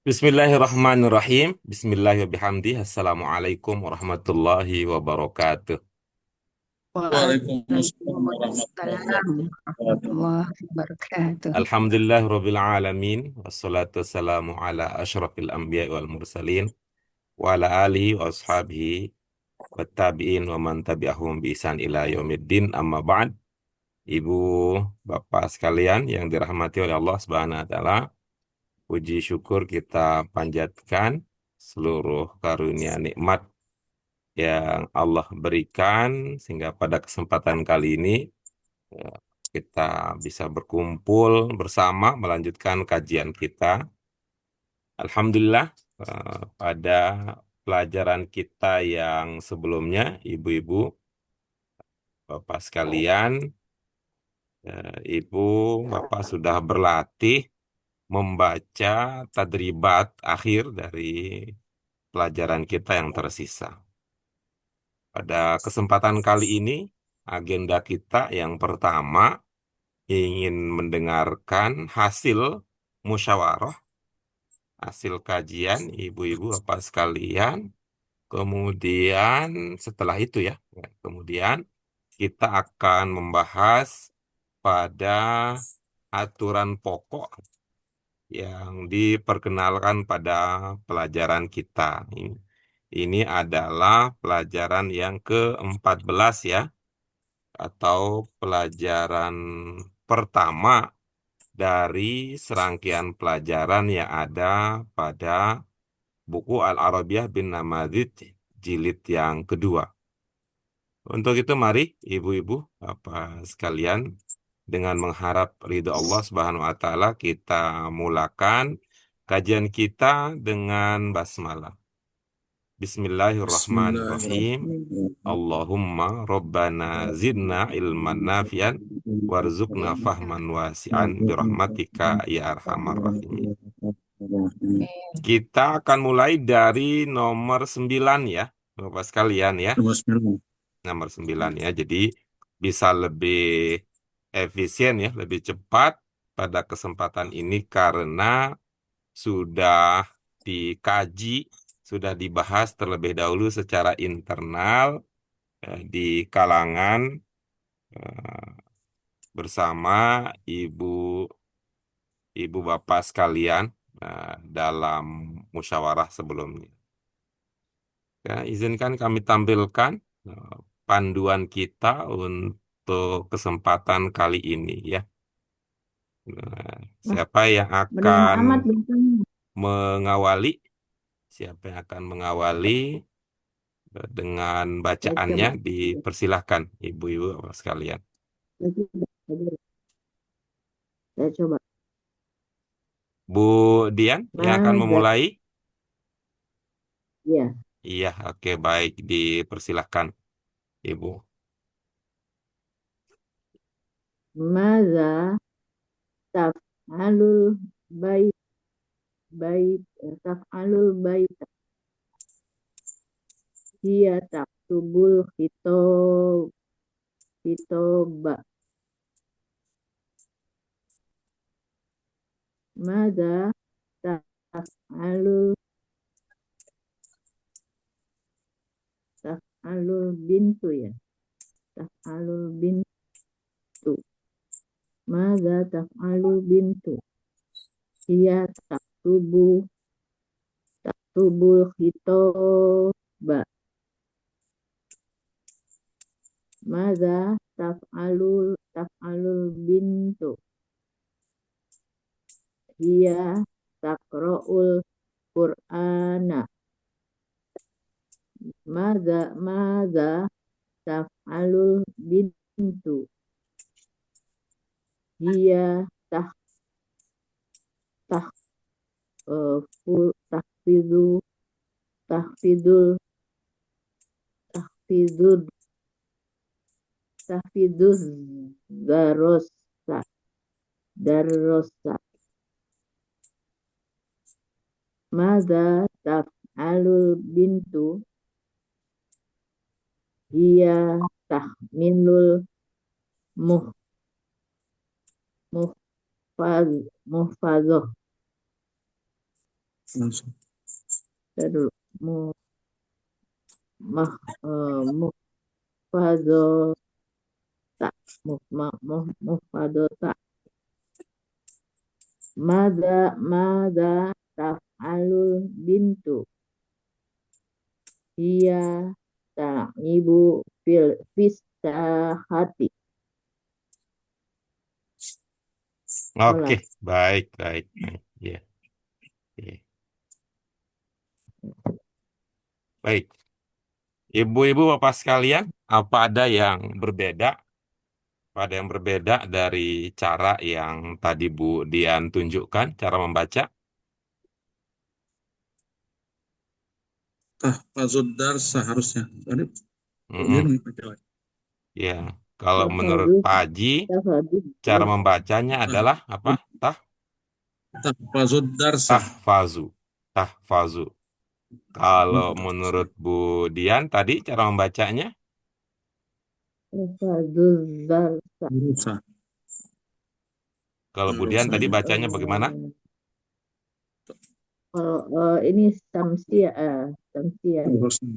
Bismillahirrahmanirrahim. Bismillahirrahmanirrahim. Assalamualaikum warahmatullahi wabarakatuh. Waalaikumsalam Waalaikumsalam warahmatullahi warahmatullahi wabarakatuh. Alhamdulillahirabbil alamin wassalatu wassalamu ala asyrafil anbiya'i wal mursalin wa ala alihi wa ashabihi wattabi'in wa man tabi'ahum bi ihsan ila yaumiddin amma ba'd. Ibu, Bapak sekalian yang dirahmati oleh Allah Subhanahu wa taala, puji syukur kita panjatkan seluruh karunia nikmat yang Allah berikan sehingga pada kesempatan kali ini eh, kita bisa berkumpul bersama melanjutkan kajian kita. Alhamdulillah, pada pelajaran kita yang sebelumnya, ibu-ibu, bapak sekalian, ibu, bapak sudah berlatih membaca tadribat akhir dari pelajaran kita yang tersisa. Pada kesempatan kali ini, agenda kita yang pertama ingin mendengarkan hasil musyawarah, hasil kajian ibu-ibu bapak sekalian. Kemudian setelah itu kemudian kita akan membahas pada aturan pokok yang diperkenalkan pada pelajaran kita. Ini adalah pelajaran yang ke-14 ya, atau pelajaran pertama dari serangkaian pelajaran yang ada pada buku Al-Arabiyah bin Namadzij jilid yang kedua. Untuk itu mari ibu-ibu Bapak sekalian, dengan mengharap ridho Allah Subhanahu wa taala, kita mulakan kajian kita dengan basmalah. Bismillahirrahmanirrahim. Bismillahirrahmanirrahim. Allahumma Rabbana zidna ilman nafian warzuqna fahman wasi'an birahmatika ya arhamar rahimin. Kita akan mulai dari nomor 9 ya, Bapak sekalian ya. Bismillah. Nomor 9 ya. Jadi bisa lebih efisien ya, lebih cepat pada kesempatan ini karena sudah dikaji, sudah dibahas terlebih dahulu secara internal di kalangan eh, bersama ibu ibu bapak sekalian dalam musyawarah sebelumnya. Ya, izinkan kami tampilkan eh, panduan kita untuk kesempatan kali ini ya. Nah, Wah, siapa yang benar akan amat bintangnya. mengawali? Siapa yang akan mengawali dengan Saya bacaannya? coba, Dipersilahkan ibu-ibu bapak sekalian. saya coba. Bu Dian yang akan Maza, memulai? ya, Iya, oke baik, dipersilahkan ibu. maza taf'alul bait bait taf'alul bait hiya taktubul khitoba. Maza taf'alul taf'alul bintu ya. Taf'alul bintu. Maza taf'alul bintu. Hiya taktubul khitoba. Maza taf'alul bintu. Hiya taqra'ul Qur'ana. Maza taf'alul bintu. Hiya tah tah tahfidu tahfidul tahfidud tahfiduz darosa darosa. Maza taf'alul bintu. Hiya tahmilul muh muhfaz muhfazoh. Langsung. Ntar dulu. Mu, mah, Mufadota. Mufadota. Mada taf'alul bintu. Iya ta'ibu fistahati. Oke, Kelas. baik, baik, baik. Ya, ya. Baik. Ibu-ibu, bapak sekalian, apa ada yang berbeda? Ada yang berbeda dari cara yang tadi Bu Dian tunjukkan, cara membaca? Tahfazud dar seharusnya. Tadi dia Mm-mm. pakai lagi. Ya, kalau menurut Tafadus. Pak Haji, Tafadus. cara membacanya adalah apa? Tahfazud darsa. Tahfazu. Tahfazu. Kalau menurut Bu Dian tadi cara membacanya, Tafadus. Zarsa. Rusa. kalau Bu Dian Rusa. tadi bacanya bagaimana? Kalau ini Samsia, Samsia. Rusa.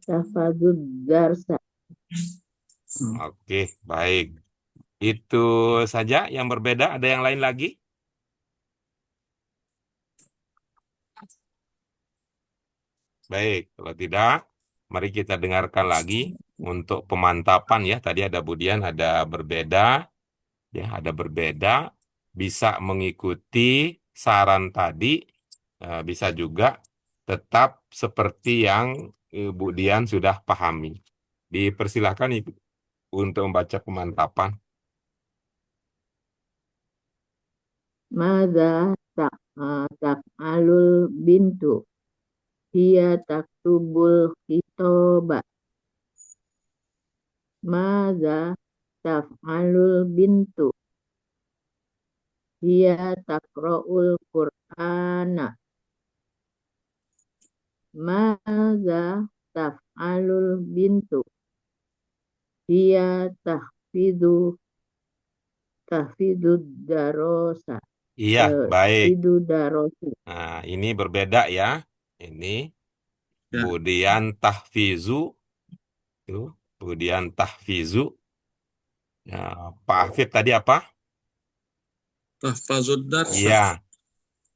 Tafadus. Zarsa. Oke, baik. Itu saja yang berbeda. Ada yang lain lagi? Baik, kalau tidak, mari kita dengarkan lagi untuk pemantapan ya. Tadi ada Budian, ada berbeda, ya, ada berbeda. Bisa mengikuti saran tadi, bisa juga tetap seperti yang Bu Dian sudah pahami. Dipersilahkan Ibu untuk membaca pemantapan. Mada taf'alul bintu. Dia taktubul khitoba. Mada taf'alul bintu. Dia takra'ul Qur'ana. Mada taf'alul bintu. Dia tahfidu darosa. Iya, baik. Tahfidu darosi. Nah, ini berbeda ya. Ini Ya. Budian tahfizu, tuh, Budian tahfizu. Ya, Pak Hafid tadi apa? Tahfazud darsa. Iya,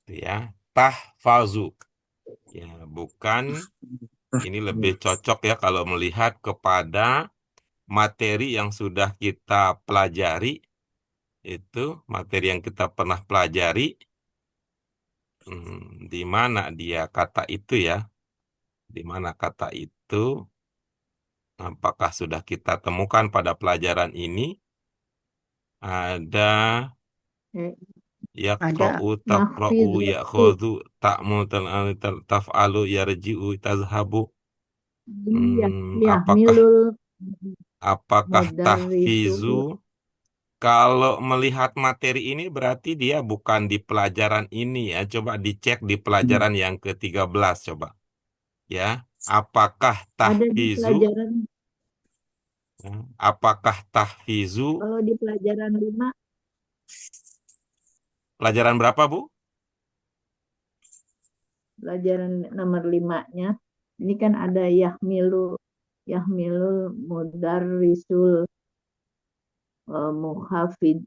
itu ya. Tahfazu. Ya, bukan. Ini lebih cocok ya kalau melihat kepada materi yang sudah kita pelajari. Itu materi yang kita pernah pelajari. Di mana dia kata itu ya? Di mana kata itu? Apakah sudah kita temukan pada pelajaran ini? Ada Eh, ada yaqra'u, taqra'u, mahfizatu. ya'khudhu, ta'mu, taf'alu, yarji'u, tazhabu. Iya, Apakah yahmilul apakah tahfizu? mudarrisul. Kalau melihat materi ini berarti dia bukan di pelajaran ini ya. Coba dicek di pelajaran yang ke-13 coba. Ya. Apakah Ada di tahfizu? pelajaran, Ya, apakah tahfizu? kalau di pelajaran 5, Pelajaran berapa, Bu? pelajaran nomor 5-nya, ini kan ada yahmilul mudarrisul muhafid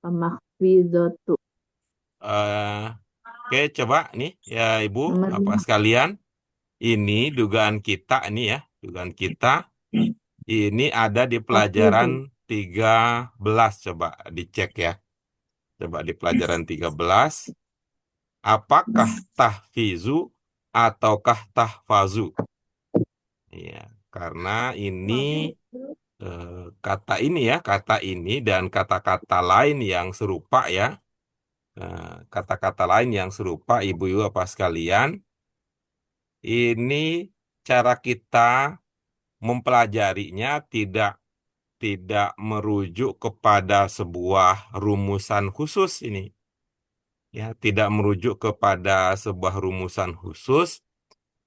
mahfizatu. Eh, oke, coba nih ya Ibu, Nomor Bapak 5. sekalian. Ini dugaan kita ini ya, dugaan kita ini ada di pelajaran Tahfizu. 13. Coba dicek ya. Coba di pelajaran 13. Apakah tahfizu ataukah tahfazu? Ya, karena ini eh, kata ini ya, kata ini dan kata-kata lain yang serupa ya. Kata-kata lain yang serupa, ibu-ibu apa sekalian, ini cara kita mempelajarinya tidak merujuk kepada sebuah rumusan khusus ini. Ya, tidak merujuk kepada sebuah rumusan khusus,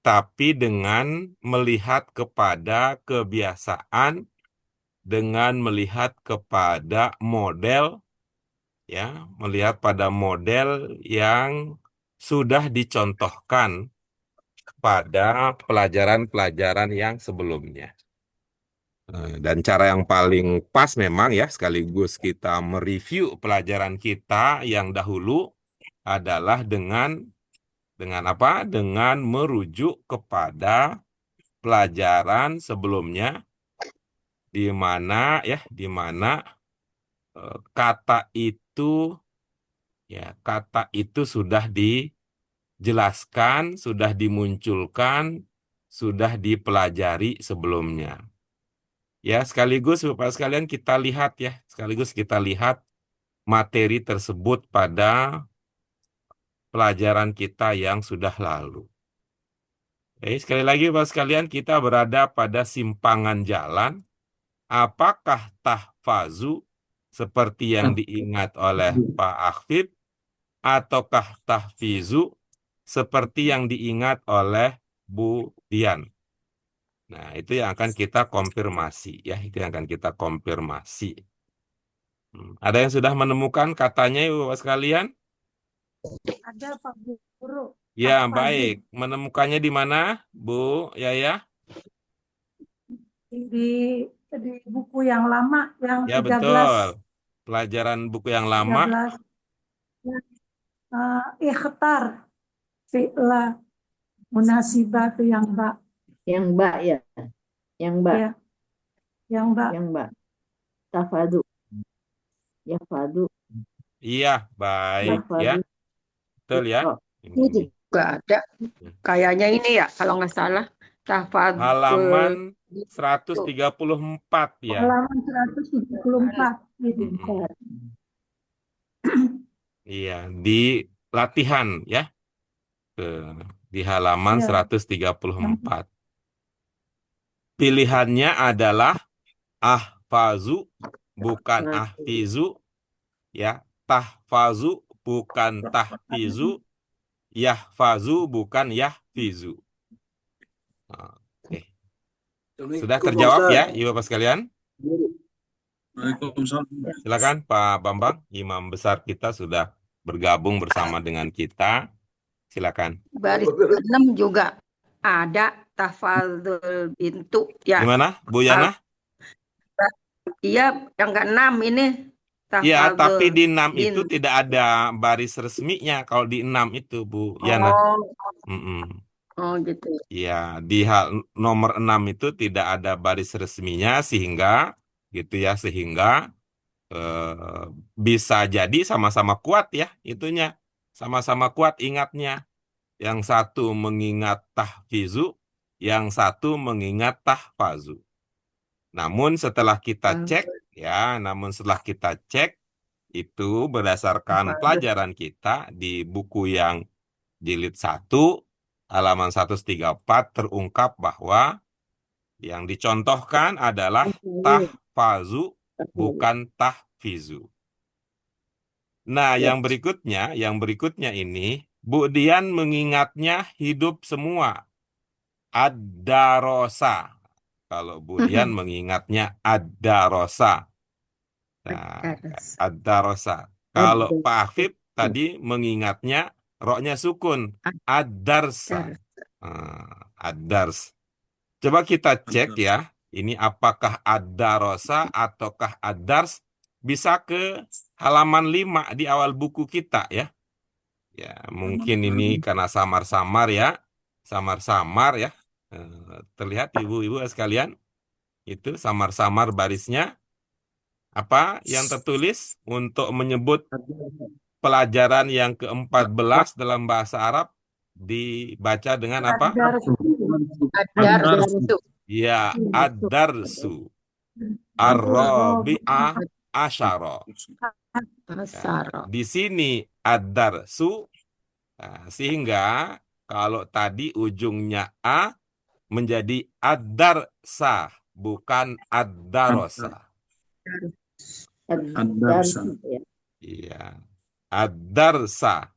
tapi dengan melihat kepada kebiasaan, dengan melihat kepada model ya, melihat pada model yang sudah dicontohkan pada pelajaran-pelajaran yang sebelumnya. Dan cara yang paling pas memang ya, sekaligus kita mereview pelajaran kita yang dahulu adalah dengan apa? Dengan merujuk kepada pelajaran sebelumnya di mana di mana kata itu kata itu sudah dijelaskan, sudah dimunculkan, sudah dipelajari sebelumnya. Ya, sekaligus Bapak sekalian kita lihat sekaligus kita lihat materi tersebut pada pelajaran kita yang sudah lalu. Sekali lagi Bapak sekalian, kita berada pada simpangan jalan. Apakah tahfazu seperti yang diingat oleh Pak Akhfid, ataukah tahfizu seperti yang diingat oleh Bu Dian? Nah, itu yang akan kita konfirmasi ya, itu yang akan kita konfirmasi. Ada yang sudah menemukan katanya Ibu Bapak sekalian? Ada Pak Guru. Ya, Tahfazu. baik. Menemukannya di mana, Bu Yaya? Di buku yang lama yang Ya, 13 betul. Pelajaran buku yang lama. 13 ikhtar fi'la munasibah itu yang Mbak. Yang Mbak ya. Yang Mbak. Ya. Yang Mbak. Yang Mbak. Tafadu. Ya fadu. Iya, baik ya. Tafadu. Betul ya. Oh, Ini. Juga ada. Kayaknya ini ya, kalau nggak salah. Tahfadz Halaman 134 ya. Halaman 134 gitu. Iya, di latihan ya. Di halaman Ya. 134. Pilihannya adalah ahfazu bukan ahfizu ya. Tahfazu bukan tahfizu. Yahfazu bukan yahfizu. Oke. Sudah terjawab ya, Ibu Bapak sekalian? Waalaikumsalam. Silakan Pak Bambang, imam besar kita sudah bergabung bersama dengan kita. Silakan. baris 6 juga ada tafadzul bintu ya. Gimana, Bu Yana? Iya, yang ke-6 ini Iya, tapi tafadzul di 6 itu bin. tidak ada baris resminya. Kalau di 6 itu, Bu Yana. Oh gitu. Iya, di hal nomor 6 itu tidak ada baris resminya sehingga bisa jadi sama-sama kuat ya itunya. Sama-sama kuat ingatnya. Yang satu mengingat tahfizu, yang satu mengingat tahfazu. Namun setelah kita cek itu berdasarkan pelajaran kita di buku yang jilid 1 halaman 134 terungkap bahwa yang dicontohkan adalah tahfazu bukan tahfizu. Nah, yang berikutnya ini Bu Dian mengingatnya hidup semua. Ad-darosa. Kalau Bu Dian mengingatnya ad-darosa. Nah, ad-darosa. Kalau Pak Afif tadi mengingatnya roknya sukun. Ad-darsa. Ad-dars. Coba kita cek ya. Ini apakah ad-darosa ataukah ad-dars. Bisa ke halaman 5 di awal buku kita ya. Ya, mungkin ini karena samar-samar ya. Samar-samar ya. Terlihat ibu-ibu sekalian. Itu samar-samar barisnya. Apa yang tertulis untuk menyebut pelajaran yang ke-14 dalam bahasa Arab dibaca dengan apa? Ad-darsu. Ya, ad-darsu. Ar-rabi'ah asyara. Di sini ad-darsu. Sehingga kalau tadi ujungnya A menjadi ad-darsa, bukan ad-darosa. Ad-darsa. Iya. Ad-darsa,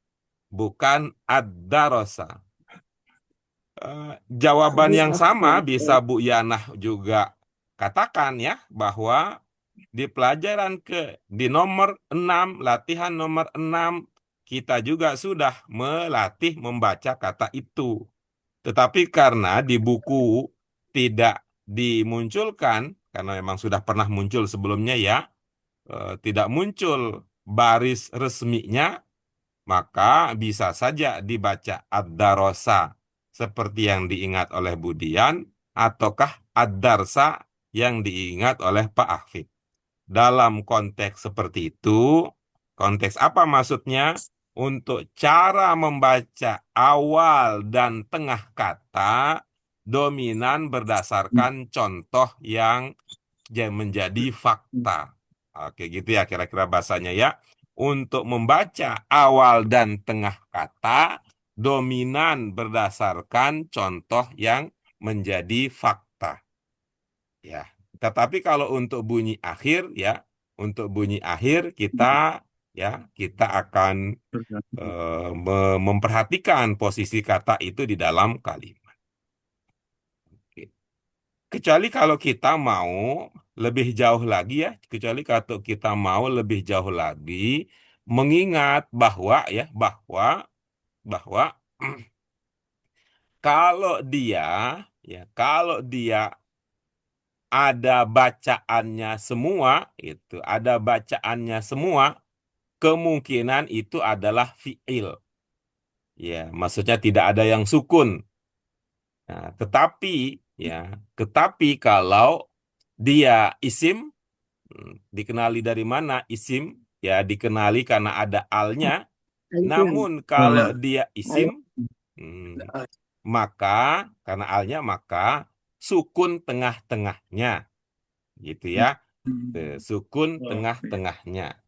bukan ad-darosa. Jawaban yang sama bisa Bu Yanah juga katakan ya, bahwa di pelajaran di nomor 6, latihan nomor 6, kita juga sudah melatih membaca kata itu. Tetapi karena di buku tidak dimunculkan, karena memang sudah pernah muncul sebelumnya ya, tidak muncul baris resminya, maka bisa saja dibaca ad-darosa seperti yang diingat oleh Budian, ataukah ad-darsa yang diingat oleh Pak Hafid. Dalam konteks seperti itu, konteks apa maksudnya? Untuk cara membaca awal dan tengah kata, dominan berdasarkan contoh yang menjadi fakta. Oke, gitu ya kira-kira bahasanya ya. Untuk membaca awal dan tengah kata, dominan berdasarkan contoh yang menjadi fakta. Ya, tetapi kalau untuk bunyi akhir ya, untuk bunyi akhir kita akan memperhatikan posisi kata itu di dalam kalimat. Oke. Kecuali kalau kita mau lebih jauh lagi ya, kecuali kalau kita mau lebih jauh lagi mengingat bahwa kalau dia ada bacaannya semua, kemungkinan itu adalah fi'il. Ya, maksudnya tidak ada yang sukun. Nah, tetapi kalau dia isim, dikenali dari mana isim? Ya, dikenali karena ada alnya. Alam. Namun kalau ya. dia isim, maka karena alnya maka sukun tengah-tengahnya, gitu ya. Sukun tengah-tengahnya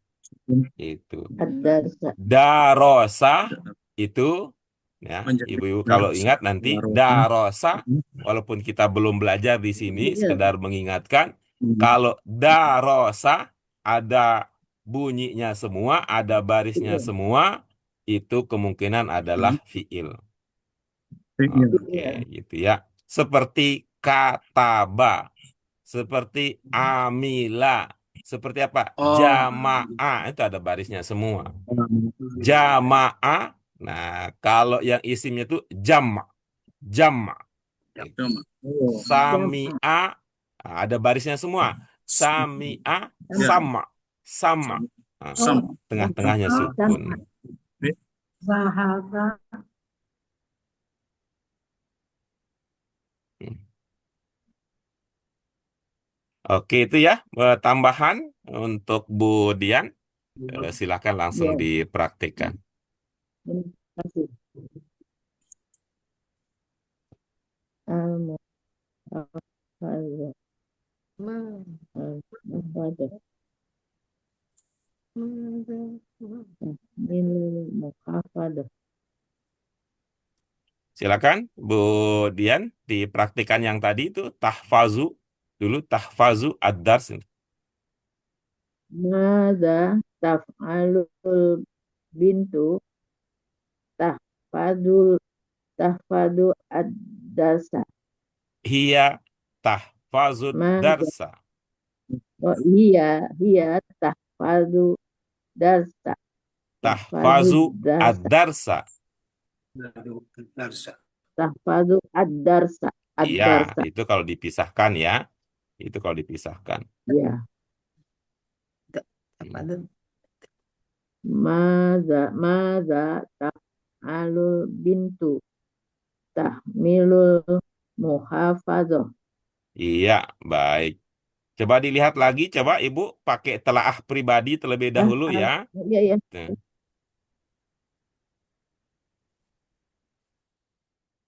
itu. Ad-darsa. Darosa itu ya, Menjadi ibu-ibu kalau darosa. ingat nanti darosa, walaupun kita belum belajar di sini, Iya. sekedar mengingatkan, kalau darosa ada bunyinya semua, ada barisnya Iya. semua, itu kemungkinan adalah fiil. Fi'il. Oke, gitu ya. Seperti kataba, seperti amila, seperti apa? Oh, Jamaah, itu ada barisnya semua. Jamaah, nah kalau yang isimnya itu jama, jama. oh, Sami'a, nah, ada barisnya semua. Sami'a, ya, sama, sama. Nah, sam, tengah-tengahnya Oh, dan sukun. Zahaba. Oke, itu ya tambahan untuk Bu Dian. Silakan langsung Iya. dipraktikkan. Terima kasih. Al-muhafadah. Al-muhafadah. Tahmilul muhafadah. Silakan Bu Dian dipraktikkan yang tadi itu tahfazu ad-dars. Mada taf'alul bintu tahfadul tahfadu ad-darsa. Hiya tahfazud Mada. darsa. Oh iya tahfadu darsa. Tahfazu Darsa. ad-darsa. Tahfadu ad-darsa. Iya, Ad-darsa. itu kalau dipisahkan ya. Itu kalau dipisahkan. Ya. Hmm. Mada taf'alul bintu tahmilul muhafadah. Iya, baik. Coba dilihat lagi, coba Ibu pakai telaah pribadi terlebih dahulu ya. Iya. Tuh.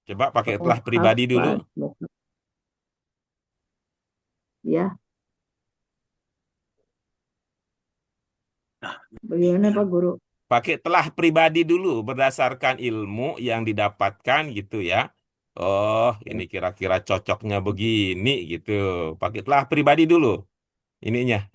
Coba pakai telaah pribadi dulu. Ya. Bagaimana Pak Guru? Pakai telah pribadi dulu berdasarkan ilmu yang didapatkan gitu ya. Oh, ini kira-kira cocoknya begini gitu. Pakai telah pribadi dulu. Ininya.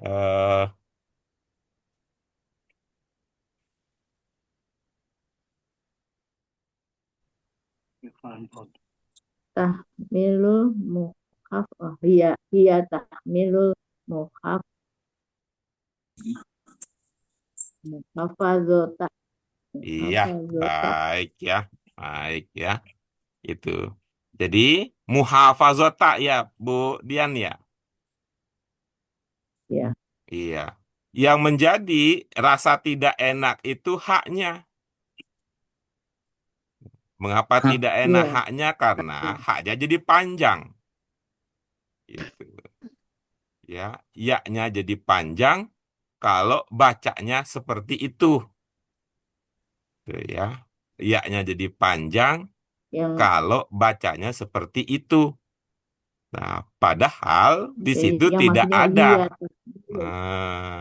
Tahmilul muhaf. Iya tahmilul muhaf Hafazota. Iya, Hafazota. baik ya. Baik ya. Itu. Jadi muhafazota ya, Bu Dian ya. Ya. Iya. Yang menjadi rasa tidak enak itu haknya. Mengapa Hak. tidak enak Iya. haknya? Karena haknya jadi panjang. Itu. Ya, yaknya jadi panjang kalau bacanya seperti itu. Tuh ya. Yaknya jadi panjang Yang kalau bacanya seperti itu. Nah, padahal di situ yang tidak maksudnya ada. dia. Nah,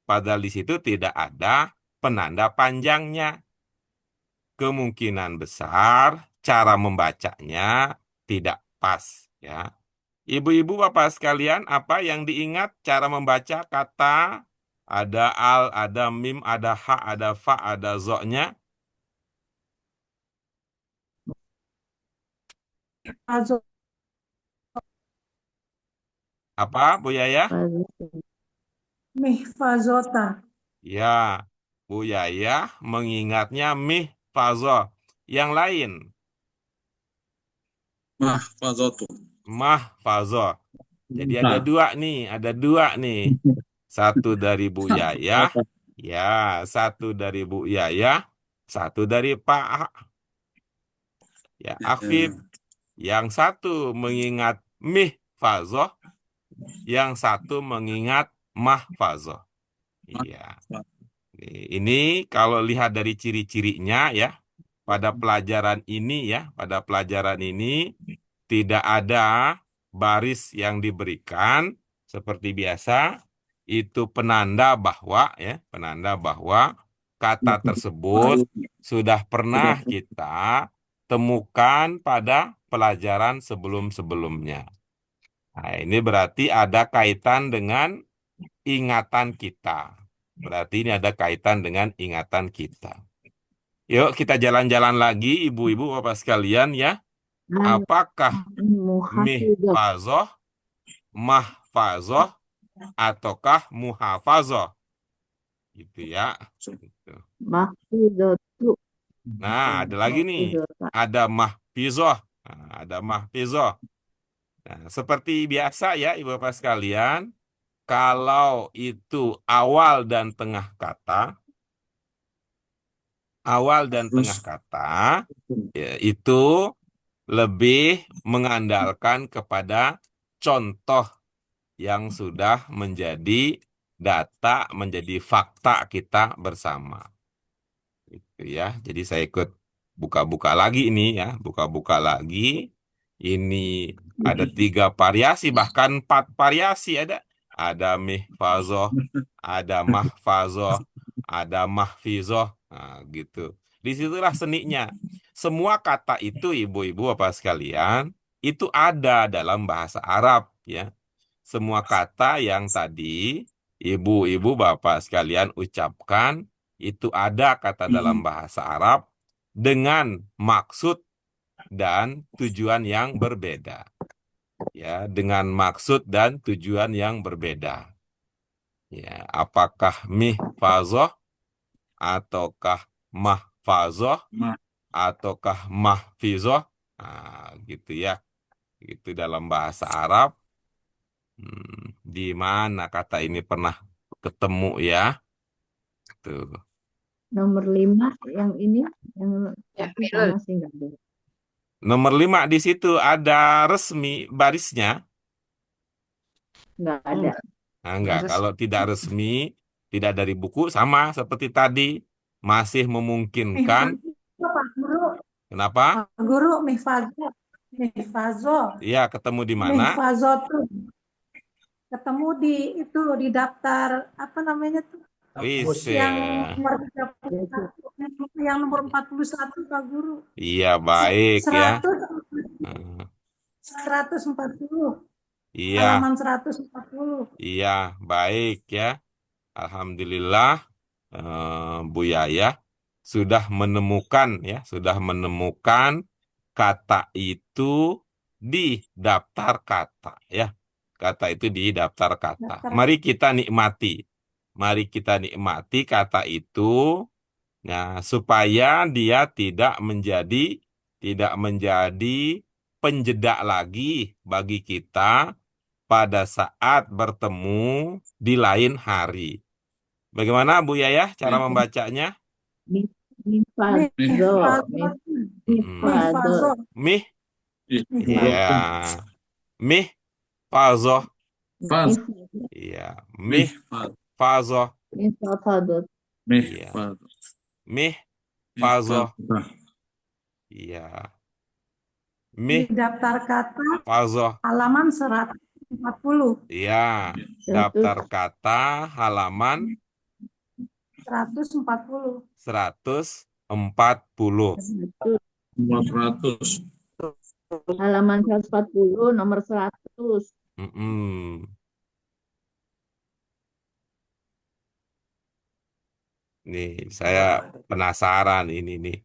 padahal di situ tidak ada penanda panjangnya. Kemungkinan besar cara membacanya tidak pas ya. Ibu-ibu bapak sekalian, apa yang diingat cara membaca kata ada al, ada mim, ada ha, ada fa, ada zo-nya? Fazo, Apa, Bu Yaya? mihfazota. Ya, Bu Yaya mengingatnya mih fazo. Yang lain, Mahfazotu. mah fazo. Jadi ada Nah, dua nih, ada dua nih. Satu dari Bu Yaya, ya, satu dari Bu Yaya, satu dari Pak ya, Afif. Yang satu mengingat mih fazo, yang satu mengingat mah fazo. Iya. Ini kalau lihat dari ciri-cirinya ya, pada pelajaran ini ya, pada pelajaran ini tidak ada baris yang diberikan seperti biasa. Itu penanda bahwa ya, penanda bahwa kata tersebut sudah pernah kita temukan pada pelajaran sebelum-sebelumnya. Nah, ini berarti ada kaitan dengan ingatan kita. Berarti ini ada kaitan dengan ingatan kita. Yuk kita jalan-jalan lagi, ibu-ibu, bapak sekalian ya. Apakah Muhafizah. mihfazoh, mahfazoh, ataukah muhafazoh? Gitu ya. Gitu. Mahfizatu. Nah, ada lagi nih. Mahfizota. Ada mahfizoh. Nah, ada mahfizoh. Nah, seperti biasa ya, ibu bapak sekalian. Kalau itu awal dan tengah kata, ya, itu lebih mengandalkan kepada contoh yang sudah menjadi data, menjadi fakta kita bersama. Gitu ya. Jadi saya ikut buka-buka lagi ini ya, buka-buka lagi. Ini ada 3 variasi, bahkan 4 variasi ada. Ada mihfazoh, ada mahfazoh, ada mahfizoh. Nah, gitu. Disitulah seninya. Semua kata itu, ibu-ibu apa sekalian, itu ada dalam bahasa Arab ya. Semua kata yang tadi ibu-ibu bapak sekalian ucapkan itu ada kata dalam bahasa Arab dengan maksud dan tujuan yang berbeda. Ya, dengan maksud dan tujuan yang berbeda. Ya, apakah mihfazoh ataukah mahfazoh ataukah mahfizoh? Nah, gitu ya. Itu dalam bahasa Arab. Di mana kata ini pernah ketemu ya? Tuh. Nomor 5 yang ini yang Ya, tapi Milul. sama sih nggak ada. Nomor 5 di situ ada resmi barisnya. Nggak ada. Nah, enggak, Harus kalau tidak resmi, tidak dari buku, sama seperti tadi. Masih memungkinkan. Mihfazo, Pak Guru. Kenapa? Pak Guru, mihfazo. Mihfazo. Iya, ketemu di mana? Mihfazo tuh. Ketemu di itu di daftar apa namanya tuh? Wis, Yang ya. nomor 31, yang nomor 41 Pak Guru. Iya, baik ya. 100 Eh, 140. Iya, Halaman 140. iya, baik ya. Alhamdulillah, Bu Yaya sudah menemukan kata itu di daftar kata ya. Kata itu di daftar kata. Daftar Mari kita nikmati. Mari kita nikmati kata itu, nah, supaya dia tidak menjadi penjeda lagi bagi kita pada saat bertemu di lain hari. Bagaimana Bu Yayah cara Mih, membacanya? Mi- mih, Mifazo, Mm-mm. mifazo, Mifazo. Mih, ih, iya, mifazo, mih fazo, faz, mifazo, iya, mih, mih faz, fazo, mifafado, mih, iya, faz, mih mih, fazo, faz, dah. iya, Di mih daftar kata fazo, halaman 140. iya, daftar 100, kata halaman 140. 140. 100, Nomor 100. halaman 140, nomor 100. Mm-mm. Nih, saya penasaran ini nih.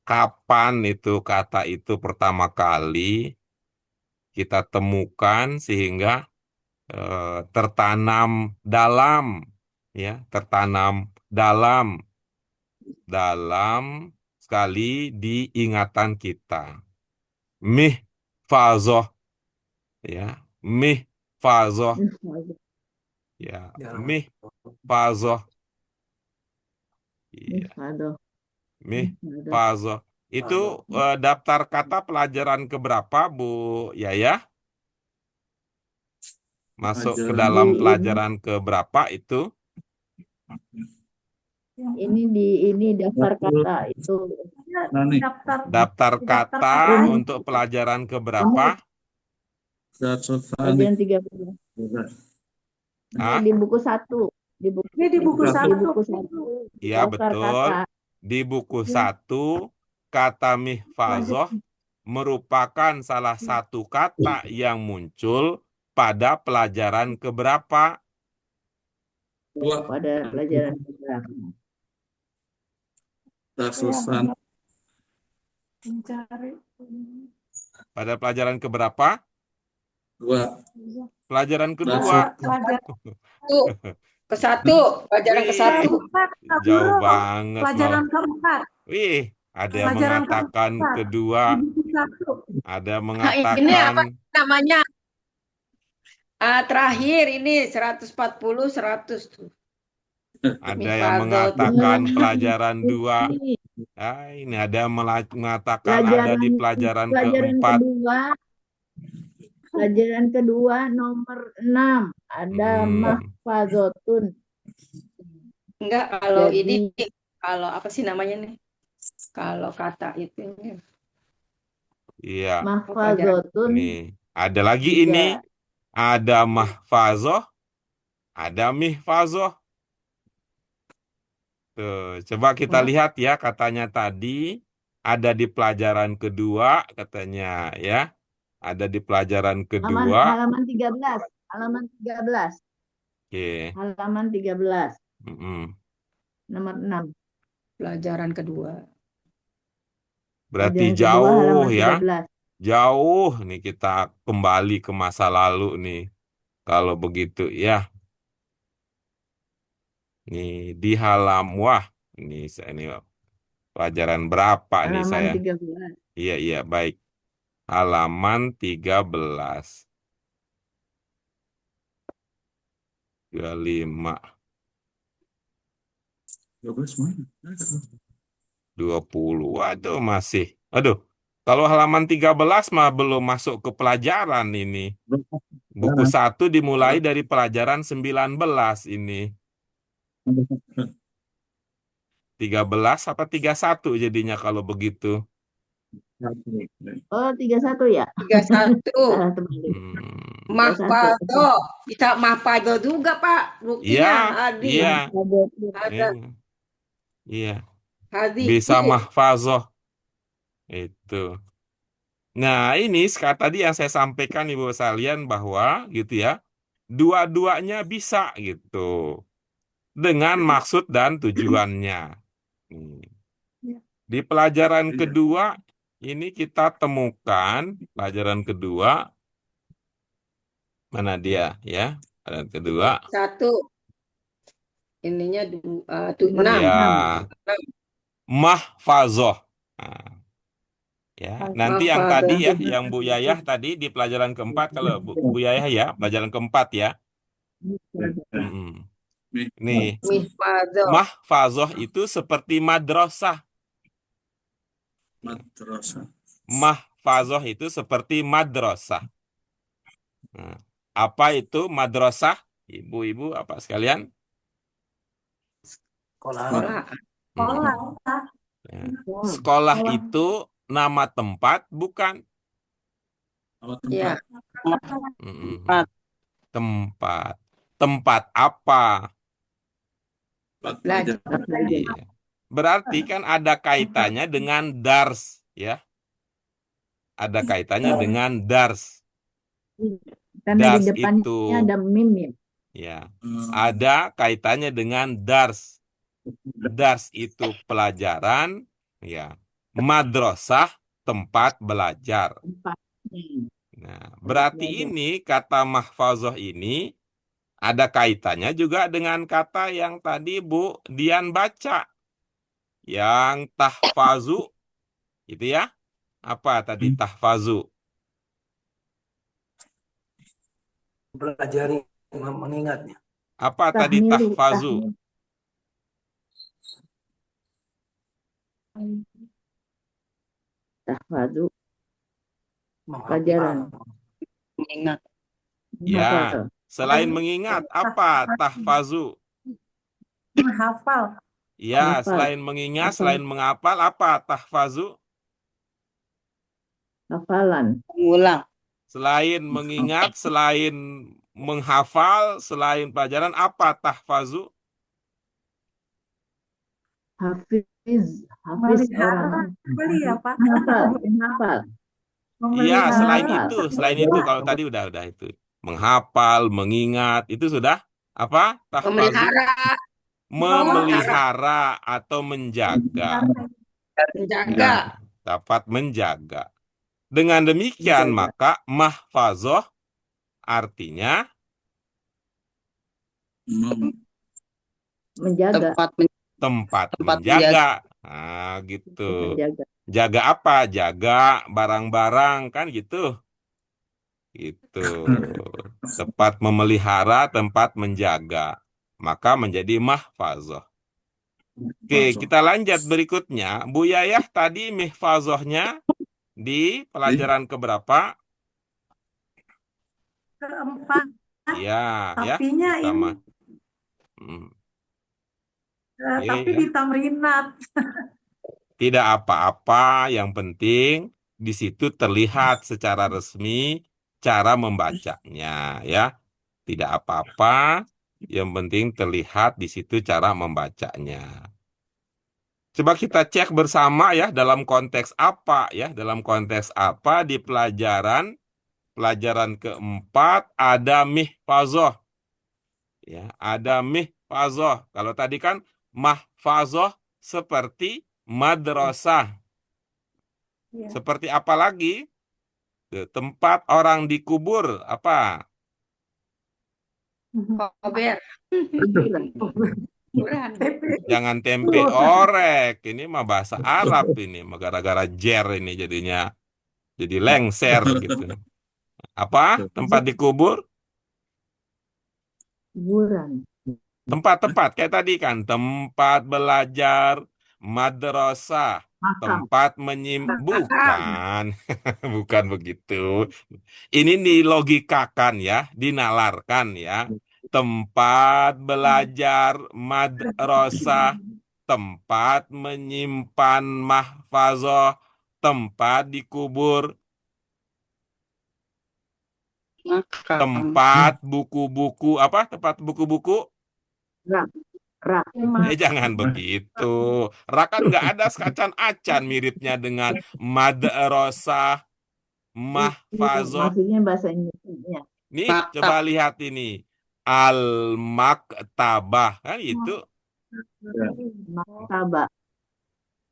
Kapan itu kata itu pertama kali kita temukan sehingga tertanam dalam, ya, tertanam dalam dalam sekali di ingatan kita. Mih fazoh, ya, mih fazoh, Mifazo, ya, mih fazoh, iya, mifado, mih mifado. fazoh. Itu daftar kata pelajaran keberapa, Bu Yaya? Masuk ke Pelajaran dalam Di pelajaran keberapa itu? ini daftar 100. kata itu. Nah nih, Daftar Daftar di daftar kata kata Rumus untuk pelajaran keberapa? kamu 100 nih. pelajaran 13. Ini Ah, di buku 1, di buku ini di buku di 1. buku 1, di iya daftar betul. kata. Di buku Ya, 1, kata pelajaran mihfazoh merupakan salah satu kata yang muncul pada pelajaran keberapa? Dua. Pada pelajaran keberapa? Ratusan. mencari Pada pelajaran keberapa? Dua. Pelajaran kedua. pelajaran Ke-1, pelajaran Wih, ke-1. keempat, Kak jauh Guru. banget malah. Pelajaran keempat. Wih, ada yang Pelajaran mengatakan keempat. kedua, Di buku 1. ada yang Ini mengatakan apa namanya? Terakhir ini 140, 100 tuh. ada yang Mifado tuh. mengatakan pelajaran 2. Ini Ini ada yang mengatakan ada di pelajaran pelajaran keempat. kedua, pelajaran kedua nomor 6 ada mahfazotun. Enggak, kalau ini, Jadi kalau apa sih namanya nih? Kalau kata itu, Iya, mahfazotun nih ada lagi ini, juga ada mahfazoh, ada mihfazoh. Tuh, coba kita lihat ya katanya tadi ada di pelajaran kedua katanya ya. Ada di pelajaran kedua. halaman 13, halaman 13, Oke. halaman 13, Mm-mm. nomor 6. pelajaran kedua. Berarti Pelajaran kedua jauh halaman ya. 13. Jauh nih kita kembali ke masa lalu nih. Kalau begitu ya. Nih di wah, ini pelajaran berapa nih Halaman saya? 13. Iya, iya, baik. Halaman 13. 25. 12 mana? 20. Waduh, masih. Aduh, kalau halaman 13 mah belum masuk ke pelajaran ini. Buku 1 dimulai dari pelajaran 19 ini. 13 apa 31 jadinya kalau begitu? Oh, 31 ya? 31. Salah terbalik. Hmm. Mahfado. Bisa mahfado juga, Pak. Iya, Buktinya Hadi. iya, Ada iya. Hadi. Bisa mahfazoh. Itu. Nah, ini tadi yang saya sampaikan Ibu sekalian bahwa gitu ya, dua-duanya bisa gitu. Dengan maksud dan tujuannya. Hmm. Di pelajaran kedua, ini kita temukan pelajaran kedua, mana dia ya? Pelajaran kedua, 1. ininya tuh Nomor 6. Ya, 6. mahfazoh. Nah, ya, nanti yang tadi Mahfadzah. ya, yang Bu Yayah tadi di pelajaran keempat, kalau Bu Yayah ya, pelajaran keempat ya. Mm-mm. Nih, Mihfadzah. mahfazoh itu seperti madrasah. Madrasah. Mahfazoh itu seperti madrasah. Nah, apa itu madrasah? Ibu-ibu, apa sekalian? Sekolah. Sekolah. Sekolah. Mm-mm. Ya. Sekolah. Sekolah itu nama tempat, bukan? Nama Ya. tempat. Mm-mm. Tempat. Tempat apa? Tempat Belajar. belajar. Belajar. Iya. Berarti kan ada kaitannya dengan dars, ya. Ada kaitannya dengan dars. Karena di Dars depannya itu, ada mim ya. ya, ada kaitannya dengan dars. Dars itu pelajaran, ya. Madrasah tempat belajar. Tempatnya. Nah, berarti Belajar. ini kata mahfazoh ini ada kaitannya juga dengan kata yang tadi Bu Dian baca, yang tahfazu, gitu ya. Apa tadi tahfazu? Pelajari mengingatnya. Apa tadi Tahmilu. tahfazu? Tahfadzu. Menghafal. Pelajaran. Mengingat. Ya, Menghafal. selain mengingat, apa tahfazu? Menghafal. Ya, Menghafal. selain mengingat, Apa? selain menghafal, apa tahfazu? Hafalan. Mengulang. Selain mengingat, selain menghafal, selain pelajaran, apa tahfazu? Hafiz. Hafiz Memelihara orang. kali ya Pak. Menghafal. Menghafal. Iya, selain Menghafal. itu, kalau tadi udah itu. Menghafal, mengingat, itu sudah apa? Tahfazu. Memelihara. Memelihara atau menjaga. Menjaga. Ya, dapat menjaga. Dengan demikian, Menjaga. maka mahfazoh artinya Menjaga. tempat Tempat menjaga. Nah, gitu. Menjaga. Jaga apa? Jaga barang-barang, kan gitu. Gitu. Tempat memelihara, tempat menjaga. Maka menjadi mahfazoh. Oke, kita lanjut berikutnya. Bu Yayah tadi mahfazohnya di pelajaran keberapa? Keempat. Iya, ya. Tapinya Kita ini. Tapi Ya. di tamrinat. Tidak apa-apa, yang penting di situ terlihat secara resmi cara membacanya, ya. Tidak apa-apa, yang penting terlihat di situ cara membacanya. Coba kita cek bersama ya, dalam konteks apa ya, dalam konteks apa di pelajaran keempat ada mihfazoh. Ya, ada mihfazoh. Kalau tadi kan mahfazoh seperti madrasah. Ya. Seperti apa lagi? Tempat orang dikubur, apa? Kober. Kuburan. Jangan tempe orek. Ini mah bahasa Arab ini. Gara-gara jer ini jadinya. Jadi lengser gitu. Apa? Tempat dikubur? Kuburan. Tempat-tempat. Kayak tadi kan. Tempat belajar. Madrasah. Makam. Tempat bukan. Bukan begitu. Ini dilogikakan ya. Dinalarkan ya. Tempat belajar madrasah, tempat menyimpan mahfazoh, tempat dikubur, Makam. tempat buku-buku, apa? Tempat buku-buku? Rak. Rak. Jangan begitu. Rak kan nggak ada seacan-acan miripnya dengan madrasah, mahfazoh. Maksudnya bahasa Indonesia. Nih, coba lihat ini. Al-Maktabah. Kan itu. Maktabah.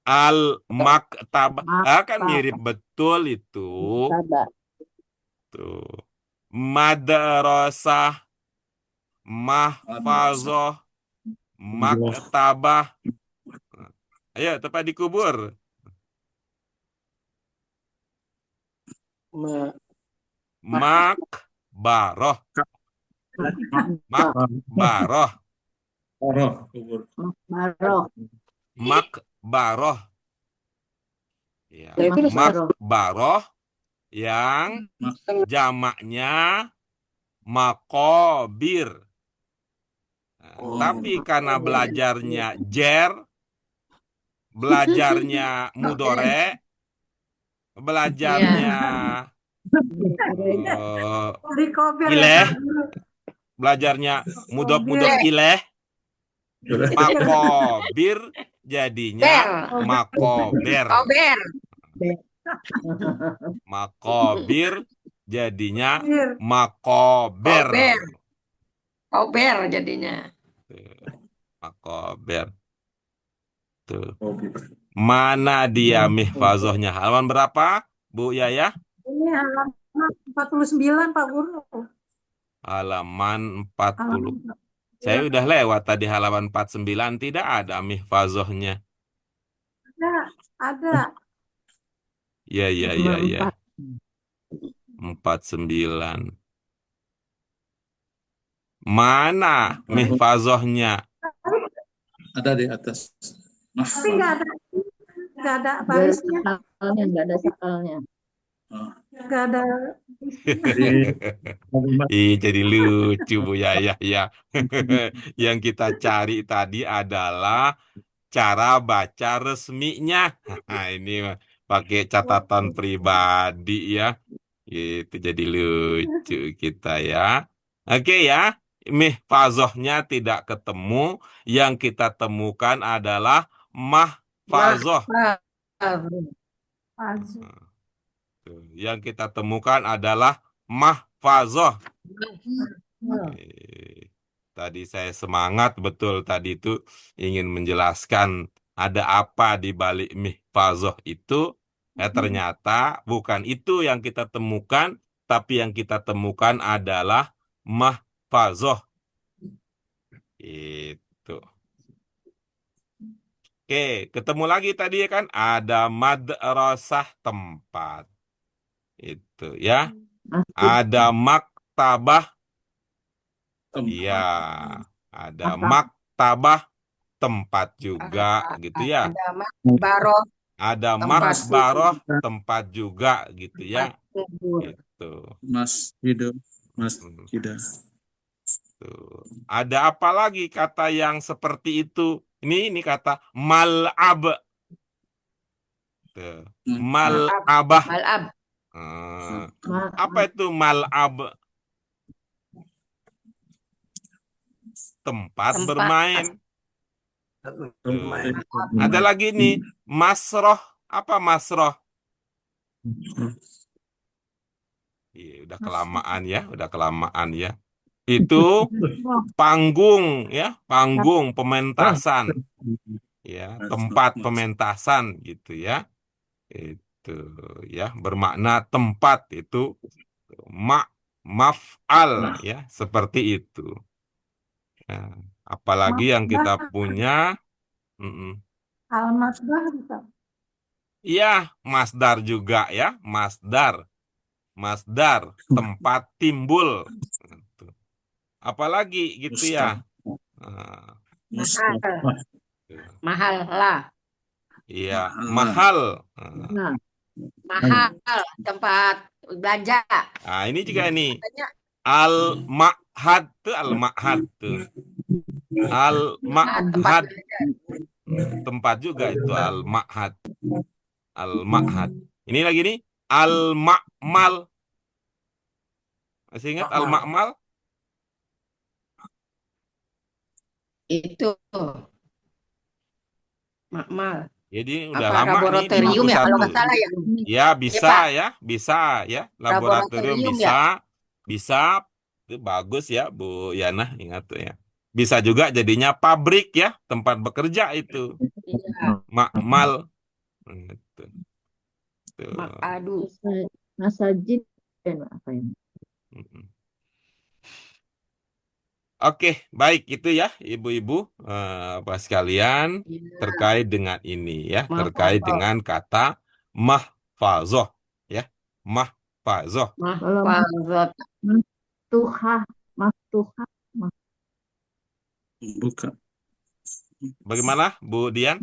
Al-Maktabah. Kan mirip betul itu. Maktabah. Tuh. Madrasah, mahfazoh, Maktabah. Ayo, tempat dikubur. Ma- Makbaroh. Makbaroh. kubur. Baroh. Makbaroh. Ya, Makbaroh. makbaroh yang Mak- jamaknya makobir. Nah, Oh, tapi karena belajarnya belajarnya mudore, belajarnya Di kober ya ileh, Kak dulu. belajarnya mudop Kober. ileh, Sudah. makobir jadinya Ber. makober. Kober. Makobir jadinya Kober. makober. Kober. Kober jadinya. Tuh, makober. Tuh. Oke. Mana dia mihfazohnya? Halaman berapa, Bu Yaya? Ini halaman 49 Pak Guru. Halaman 40. Halaman Saya udah lewat tadi halaman 49, tidak ada mihfazohnya. ada. Ya, ya, ya, ya. 49. Mana mihfazohnya? Ada di atas. Tapi nggak ada barisnya, Nggak ada sakalnya. nggak ada. Jadi lucu Bu Yaya ya. Yang kita cari tadi adalah cara baca resminya. Ini mah pakai catatan pribadi ya. Gitu jadi lucu kita ya. Oke ya. Mihfazohnya tidak ketemu. Yang kita temukan adalah mahfazoh. Tuh, yang kita temukan adalah mahfazoh. Tadi saya semangat betul tadi itu ingin menjelaskan ada apa di balik mihfazoh itu. Ternyata bukan itu yang kita temukan, tapi yang kita temukan adalah mahfazoh. Itu. Oke, ketemu lagi tadi ya kan ada madrasah tempat. Itu ya. Ada maktabah. Iya, ada maktabah tempat juga gitu ya. Ada makbaroh. Ada Tempat makbaroh tempat juga gitu ya. Gitu. Mas Hidup. Mas Hidup. Tuh. Ada apa lagi kata yang seperti itu? Ini kata mal'ab. Tuh. Mal'abah. Mal'ab. Apa itu mal'ab? Tempat bermain. Bermain. Ada lagi nih, masroh. Apa masroh? Iya, udah kelamaan ya. Itu panggung ya, panggung pementasan. Ya, tempat pementasan gitu ya. Itu ya, bermakna tempat itu maf'al ya, seperti itu. Nah, apalagi yang kita punya Al-Masbah bisa. iya, masdar juga ya, masdar tempat timbul. Apalagi gitu ya. Mahal lah. Iya, mahal. Mahal tempat belanja. Nah, ini juga nih. Al-Ma'had tuh Al-Ma'had tuh. Al-Ma'had. Tempat juga itu Al-Ma'had. Al-Ma'had. Ini lagi nih Al-Ma'mal. Masih ingat Al-Ma'mal? Itu Makmal. Jadi udah Apa lama nih di laboratorium buku ya kalau 1. nggak salah ya. Ya, bisa Pak. ya, bisa ya. Laboratorium Laboratorium bisa. Bisa. Itu bagus ya, Bu Yana, ingat tuh ya. Bisa juga jadinya pabrik ya, tempat bekerja itu. Iya. Makmal. Gitu. Tuh. Makadu. Masajid dan apa ini? Oke, baik itu ya ibu-ibu Bapak sekalian Iya, terkait dengan ini ya, terkait mahfazah. dengan kata mahfazoh ya, mahfazoh. Kalau Mahfazah. maftuhah, maftuhah, Bukan. Bagaimana Bu Dian?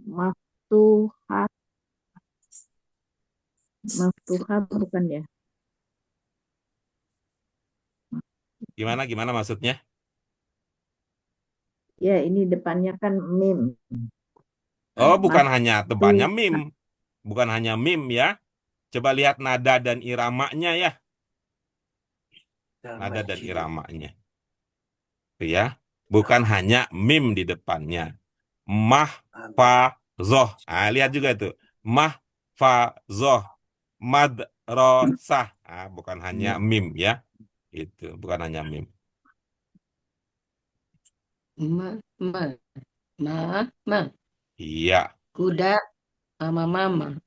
maftuhah, maftuhah bukan ya? Gimana maksudnya? Ya, ini depannya kan mim. Oh, bukan hanya depannya Maftuhah. mim, bukan hanya mim ya. Coba lihat nada dan iramanya ya, nada dan iramanya. Itu ya, bukan hanya mim di depannya. Mahfazoh. Ah, lihat juga itu. Mahfazoh. Madrosah. Ah, bukan hanya mim ya. Itu bukan hanya mim. Ma, ma, ma. Iya. Kuda sama mama.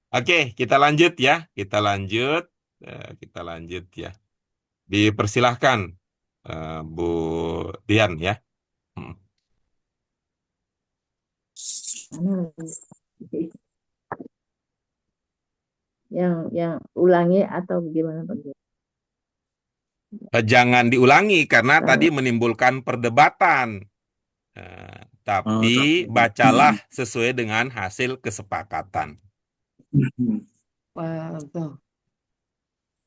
Oke, kita lanjut ya. Kita lanjut. Kita lanjut ya. Dipersilahkan Bu Dian ya. Hmm. Mana lagi? Yang ulangi atau gimana Pak? Jangan diulangi karena Kalau tadi menimbulkan perdebatan. Tapi bacalah sesuai dengan hasil kesepakatan. Mahfazah.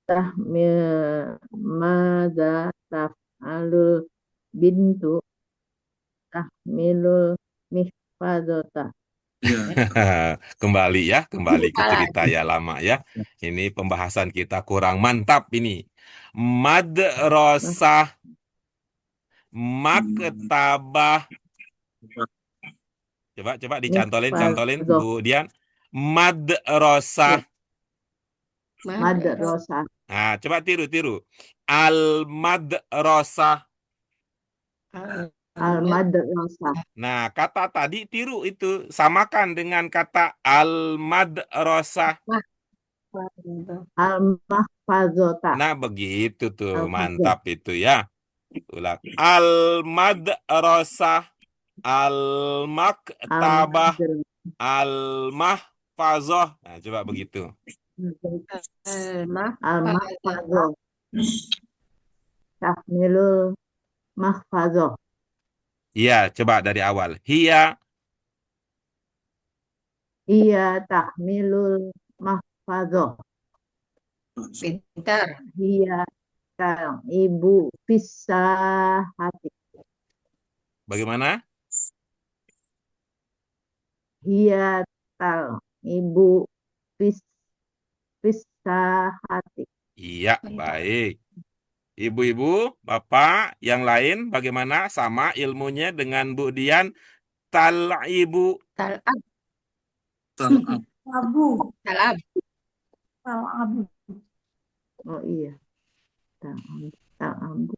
tahmil mada taf'alul bintu tahmilul mihfadota. Ya. Kembali ya, kembali ke cerita ya lama ya. Ini pembahasan kita kurang mantap ini. Madrasah, maktabah. Coba dicantolin Mihfadoh. Bu Dian. Madrasah. Madrasah. Nah, coba tiru. Al-madrasah. Al-madrasah. Nah, kata tadi tiru itu samakan dengan kata al-madrasah. Mahfazah. Al-mahfazota. Nah, begitu tuh, Al-fazah. mantap itu ya. Ulang. Al-madrasah, al-maktabah, Al-madrasah. al-mahfazah. Nah, coba begitu. Mahfazah. Al-mahfazah. Tahmilul mahfazah. Iya, coba dari awal. Hiya, Iya tahmilul mahfazah. Pintar. Iya kang ibu pisah hati. bagaimana? Iya tal ibu pisah hati. Iya, baik. Ibu-ibu, bapak, yang lain bagaimana? Sama ilmunya dengan Bu Dian. Tal'ibu. Talab. Tal'ab. Abu, Talab. abu. Oh iya. Ta'ambu.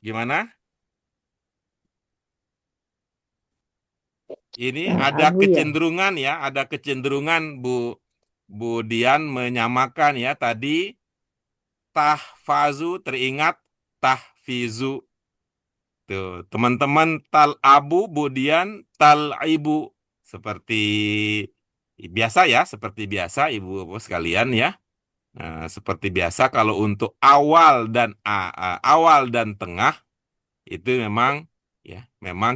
Gimana? Ini Ta'abu ada ya. kecenderungan ya, ada kecenderungan Bu Dian menyamakan ya tadi tahfazu teringat tahfizu. Tuh, teman-teman tal'abu Bu Dian tal'ibu seperti biasa ya, seperti biasa Ibu sekalian ya. Nah, seperti biasa kalau untuk awal dan tengah itu memang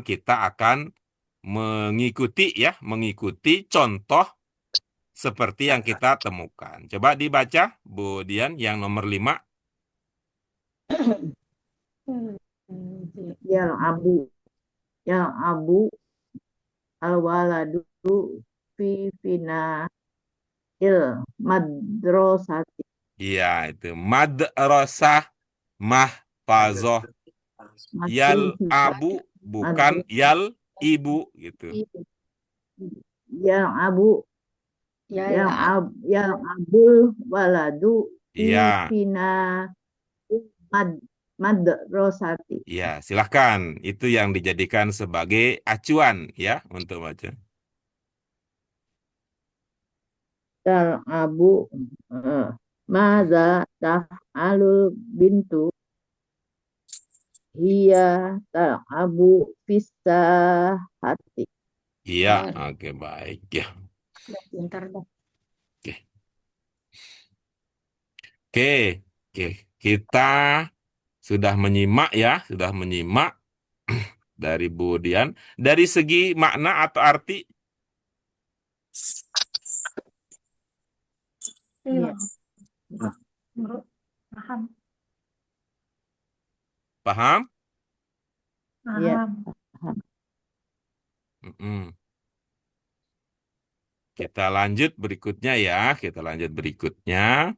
kita akan mengikuti contoh seperti yang kita temukan. Coba dibaca Bu Dian yang nomor 5. Yang abu al-waladu fi fina madrasati. Iya, itu madrasah mahfazoh. Yal abu bukan yal ibu gitu. Yang abu yang abul waladu fi Iya. fina madrasati. Iya, silahkan. Itu yang dijadikan sebagai acuan ya untuk baca. Tal abu Madza taf'alul bintu hiya tal'abu fis-sahati. Iya, Benar. oke baik ya. Udah pintar dah. Oke, oke, oke. Kita sudah menyimak ya, sudah menyimak dari Bu Dian. Dari segi makna atau arti, Iya, Nah, menurut paham, paham? Iya. paham. Mm-mm. Kita lanjut berikutnya ya, kita lanjut berikutnya.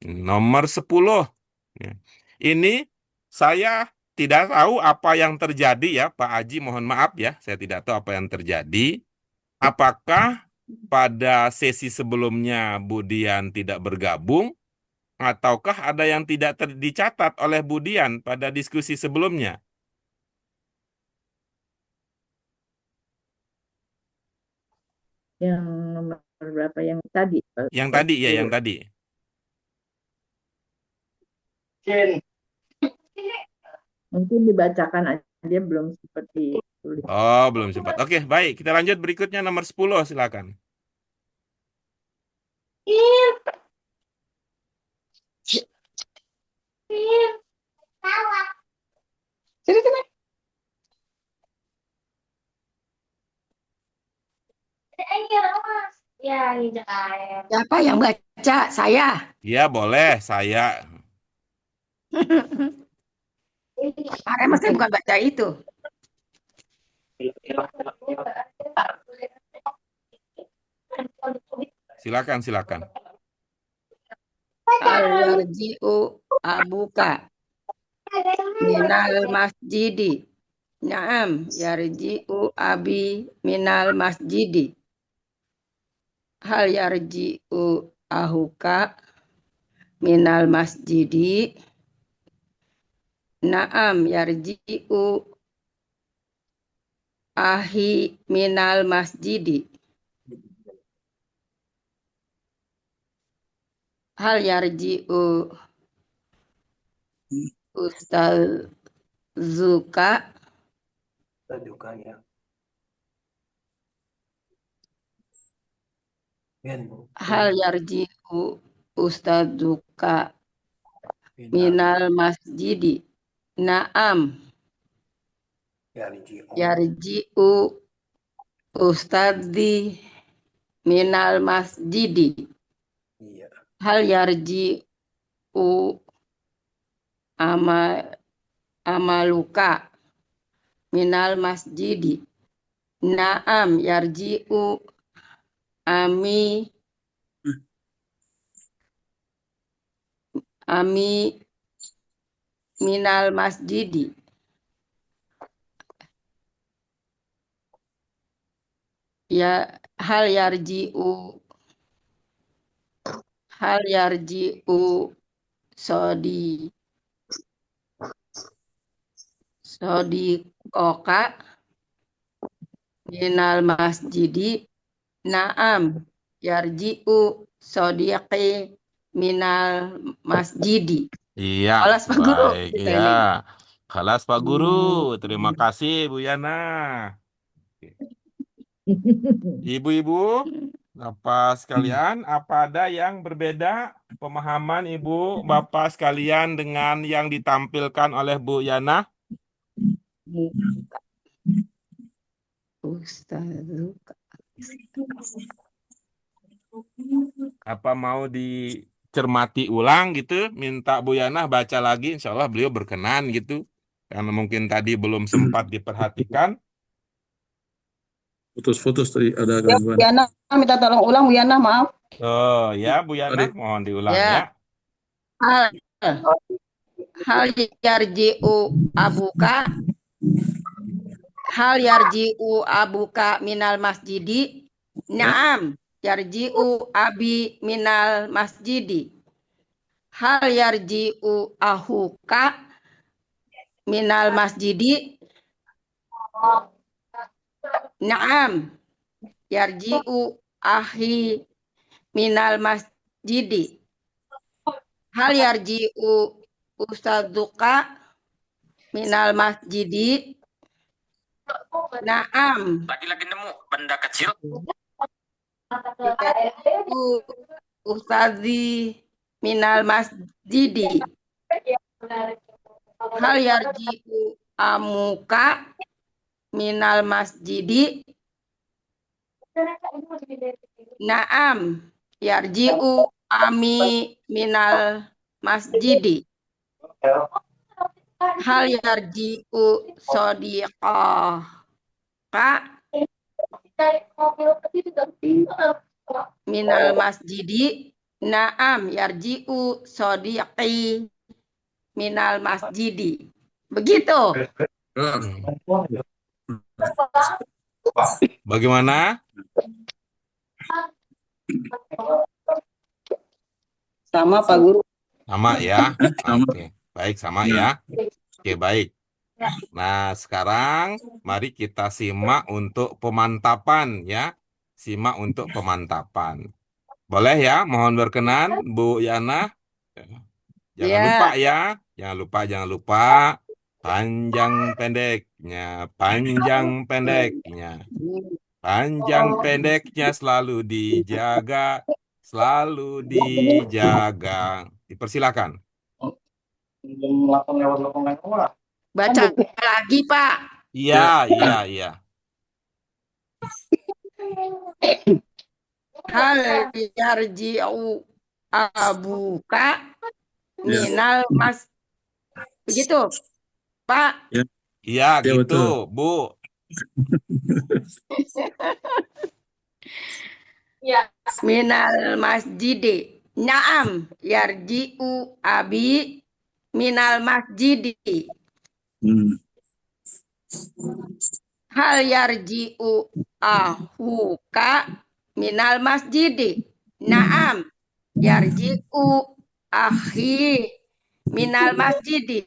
Nomor 10. Ya. Ini saya tidak tahu apa yang terjadi ya, Pak Haji, mohon maaf ya, saya tidak tahu apa yang terjadi. Apakah pada sesi sebelumnya Bu Dian tidak bergabung, ataukah ada yang tidak dicatat oleh Bu Dian pada diskusi sebelumnya? Yang nomor berapa yang tadi? Yang tadi ya, yang 10. tadi. Mungkin dibacakan aja belum seperti tulis. Oh, belum sempat. Oke, baik. Kita lanjut berikutnya nomor 10, silakan. Sini, sini. Siapa yang baca? Saya. Ya, boleh. Saya. Kemarin mas saya bukan baca itu. Silakan, silakan. Hal yarji'u abuka minal masjidi. Naam, yarji'u abi minal masjidi. Hal yarji'u ahuka minal masjidi. Naam, yarji'u ahi minal masjidi. Hal yarji'u ustazuka Tadukanya. Bien. hal yarji'u ustazuka minal masjidi. Naam, yarji'u ustadzi minal masjidi. Iya. Hal yarji'u amaluka minal masjidi. Naam, yarji'u ami minal masjidi. Ya, hal yarji'u sodikoka minal masjidi. Naam, yarji'u sodiqi minal masjidi. Iya, Alas Pak Guru baik. kita Iya. ini. Kelas Pak Guru. Terima kasih, Bu Yana. Ibu-ibu, Bapak sekalian, apa ada yang berbeda pemahaman Ibu, Bapak sekalian dengan yang ditampilkan oleh Bu Yana? Ustazuka. Apa mau dicermati ulang gitu? Minta Bu Yana baca lagi, insya Allah beliau berkenan gitu. Karena mungkin tadi belum sempat diperhatikan. putus-putus tadi ada Ya, Bu gangguan. Yana minta tolong ulang, Bu Yana, maaf. Oh ya, Bu Yana, Tadi mohon diulang Ya, ya. hal hal yarji'u abuka hal yarji'u abuka minal masjidi. Naam, yarji'u abi minal masjidi. Hal yarji'u ahuka minal masjidi. Naam, yarji'u ahi minal masjidi. Hal yarji'u ustadzuka minal masjidi. Naam. Lagi-lagi nemu benda kecil. Yarji'u ustadzi minal masjidi. Hal yarji'u amuka minal masjidi. Naam. Yarji'u ami minal masjidi. Hal yarji'u sodiqaka minal masjidi. Naam yarji'u sodiqi minal masjidi. Begitu. Bagaimana? Sama Pak Guru. Sama ya? Sama. Oke, baik sama Ya. ya. Oke, baik. Nah, sekarang mari kita simak untuk pemantapan ya. Simak untuk pemantapan. Boleh ya? Mohon berkenan, Bu Yana. Jangan lupa ya. Jangan lupa. Panjang pendeknya, panjang pendeknya. Panjang pendeknya selalu dijaga, selalu dijaga. Dipersilakan. Baca lagi, Pak. Iya, iya, iya. Hal yarji'u abuka minal mas. Begitu, Pak. Iya, Ya, gitu, betul. Bu. Minal masjidi. Naam yarji'u abi minal masjidi. Hal yarji'u ahuka minal masjidi. Naam yarji'u akhi minal masjidi.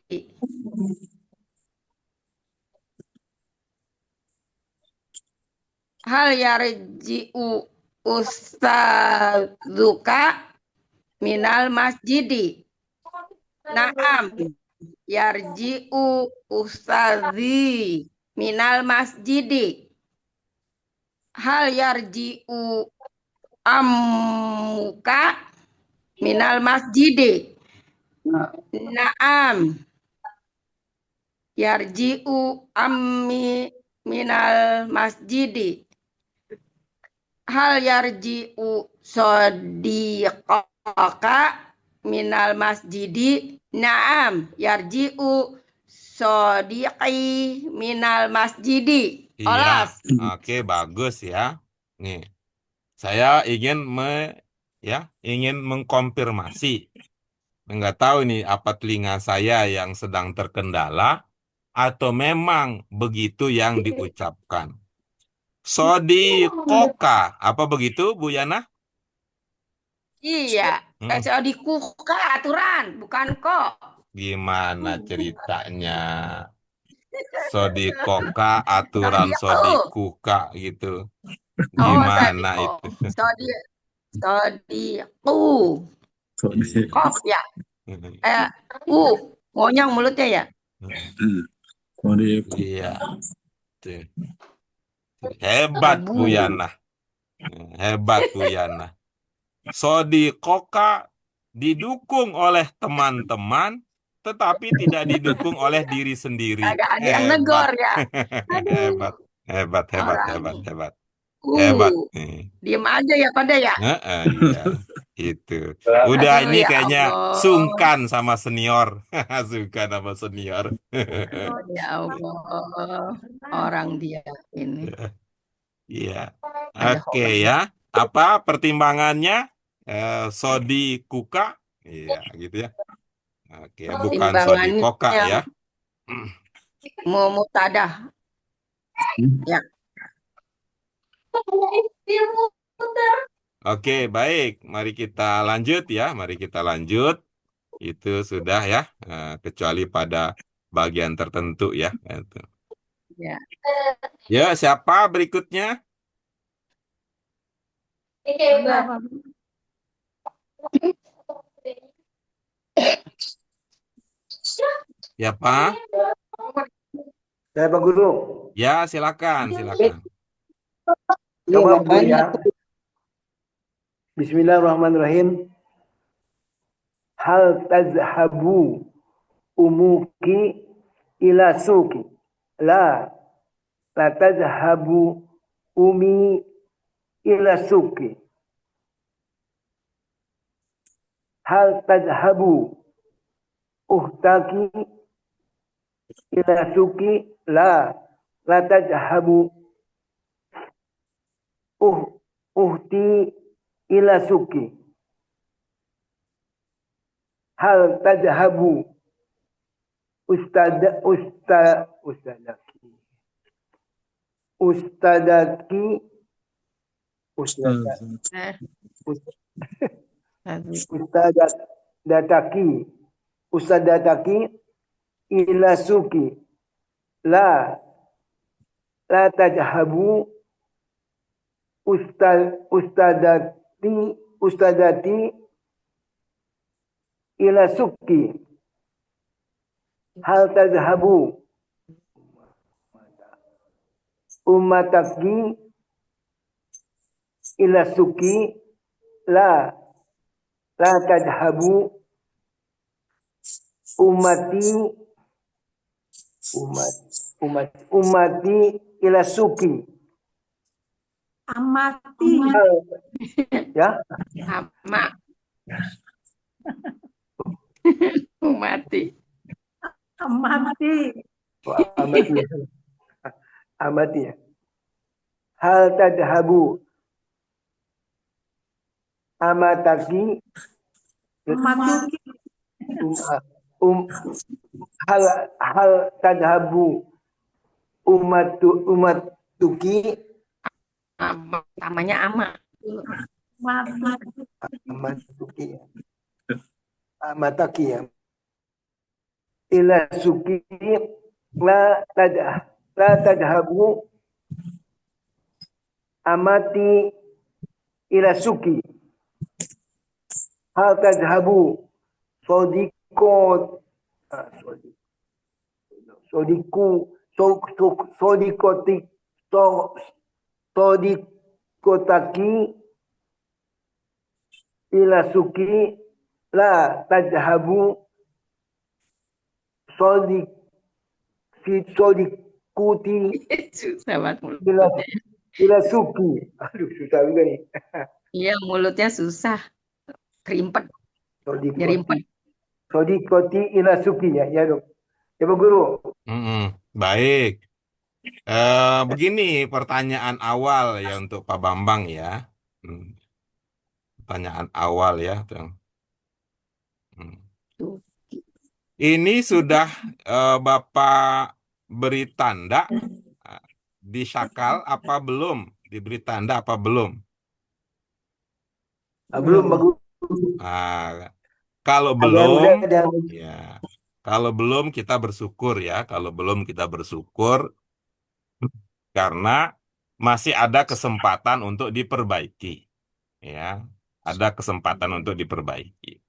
Hal yarji'u ustadzuka minal masjidi. Naam yarji'u ustadzi minal masjidi. Hal yarji'u amuka minal masjidi. Naam yarji'u ammi minal masjidi. Hal yarji'u sodiqaka minal masjidi. Naam yarji'u sodiqi minal masjidi. Iya, Olas. oke, bagus ya. Nih, saya ingin ingin mengkonfirmasi. Nggak tahu nih apa telinga saya yang sedang terkendala atau memang begitu yang diucapkan. Sodikoka, apa begitu, Bu Yana? Iya, sodikuka aturan, bukan kok. Gimana ceritanya? Sodikoka, aturan sodikuka gitu. Gimana itu? Sodiku. Kok ya? Ngonyang mulutnya ya? Iya. Tuh. Hebat Bu Yana. Hebat Bu Yana. Sodikoka didukung oleh teman-teman, tetapi tidak didukung oleh diri sendiri. Agak ada yang negor ya. Hebat, hebat, hebat, Orang hebat, nih. hebat. Hebat. Diem aja ya pada ya. Iya, itu. Udah Aduh, ini ya kayaknya Allah. sungkan sama senior. Sungkan sama senior. Ya Allah. Orang dia ini. Iya. Ada Oke orang. ya. Apa pertimbangannya? Sodi kuka? Iya, gitu ya. Oke, bukan sodi koka ya. Mumutadah. Ya. Oke, baik. Mari kita lanjut ya. Mari kita lanjut. Itu sudah ya. Kecuali pada bagian tertentu ya. Itu. Ya. Ya, siapa berikutnya? Ya, Pak. Saya Pak Guru. Ya, silakan, silakan. Iya, Coba Bu makanya ya. Bismillahirrahmanirrahim. Hal tazhabu umuki ila suki. La tazhabu umi ila suki. Hal tazhabu uhtaki ila suki. La tazhabu uhti ila suki. Hal tazhabu ustadaki ustadataki ila suki. La tajhabu ustadati ila suki. Hal tajhabu umataki ila suki. La tajhabu umati ila suki. Amati. Ya, Ama. Mati. Amati. amati. Amati ya. Hal tadhabu amataki Amatuki. hal tadhabu umatuki Ama. Namanya ama. amatuki ya. Amataki ya. Ila suki la tadhabu amati ila suki. Hal tadhabu sodikot sodikotaki ila suki. La tadhabu sodikuti Susah banget ila mulutnya. suki. Aduh, susah juga nih. Iya, mulutnya susah. Kerimpet. Nyerimpet. Sodikoti ila suki ya, ya dok. Ya Pak Guru. Baik. Begini pertanyaan awal ya untuk Pak Bambang ya. Pertanyaan awal ya. Hmm. Ini sudah Bapak beri tanda di sakal apa belum? Diberi tanda apa belum? Belum Pak Guru. Nah, kalau Ada belum, udah ada. ya. Kalau belum kita bersyukur ya. Kalau belum kita bersyukur karena masih ada kesempatan untuk diperbaiki. Ya, ada kesempatan untuk diperbaiki.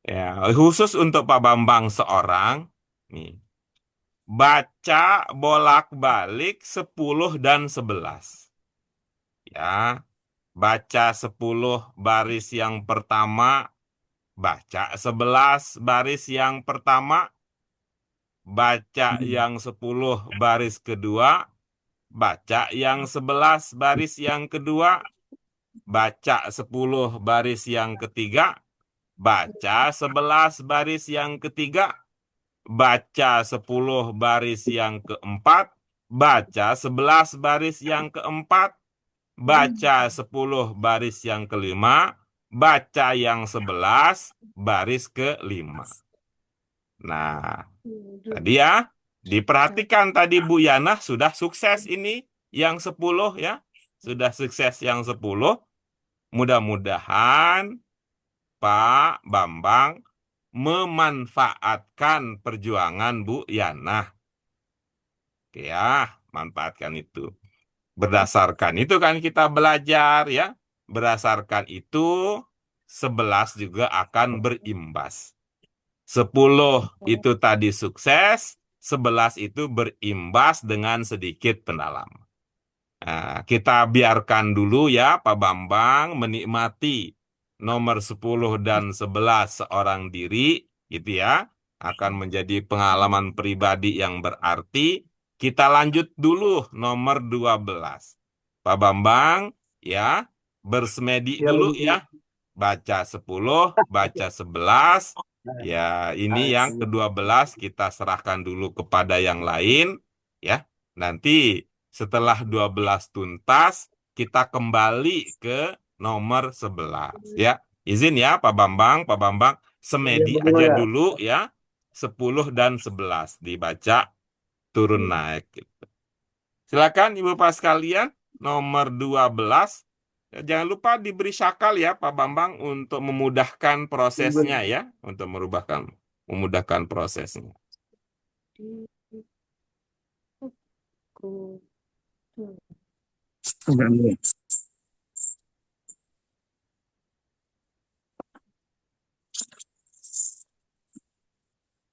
Ya, khusus untuk Pak Bambang seorang, nih, baca bolak-balik 10 dan 11. Ya, baca 10 baris yang pertama, baca 11 baris yang pertama, baca yang 10 baris kedua, baca yang 11 baris yang kedua, baca 10 baris yang ketiga, baca 11 baris yang ketiga, baca 10 baris yang keempat, baca 11 baris yang keempat, baca 10 baris yang kelima, baca yang 11 baris kelima. Nah, tadi ya, diperhatikan tadi Bu Yana sudah sukses ini yang 10 ya. Sudah sukses yang 10. Mudah-mudahan Pak Bambang memanfaatkan perjuangan Bu Yana. Oke ya, manfaatkan itu. Berdasarkan itu kan kita belajar ya. Berdasarkan itu 11 juga akan berimbas. 10 itu tadi sukses, 11 itu berimbas dengan sedikit pendalaman. Nah, kita biarkan dulu ya Pak Bambang menikmati nomor 10 dan 11 seorang diri, gitu ya. Akan menjadi pengalaman pribadi yang berarti. Kita lanjut dulu nomor 12. Pak Bambang, ya, bersemedi Ya dulu begitu. ya. Baca 10, baca 11. Ya, ini yang ke-12 kita serahkan dulu kepada yang lain, ya. Nanti setelah 12 tuntas, kita kembali ke nomor 11, ya. Izin ya Pak Bambang, Ya semedi begitu aja ya. dulu ya. 10 dan 11 dibaca turun naik gitu. Silakan Ibu Pak sekalian, nomor 12. Jangan lupa diberi syakal ya Pak Bambang untuk memudahkan prosesnya ya, untuk memudahkan prosesnya.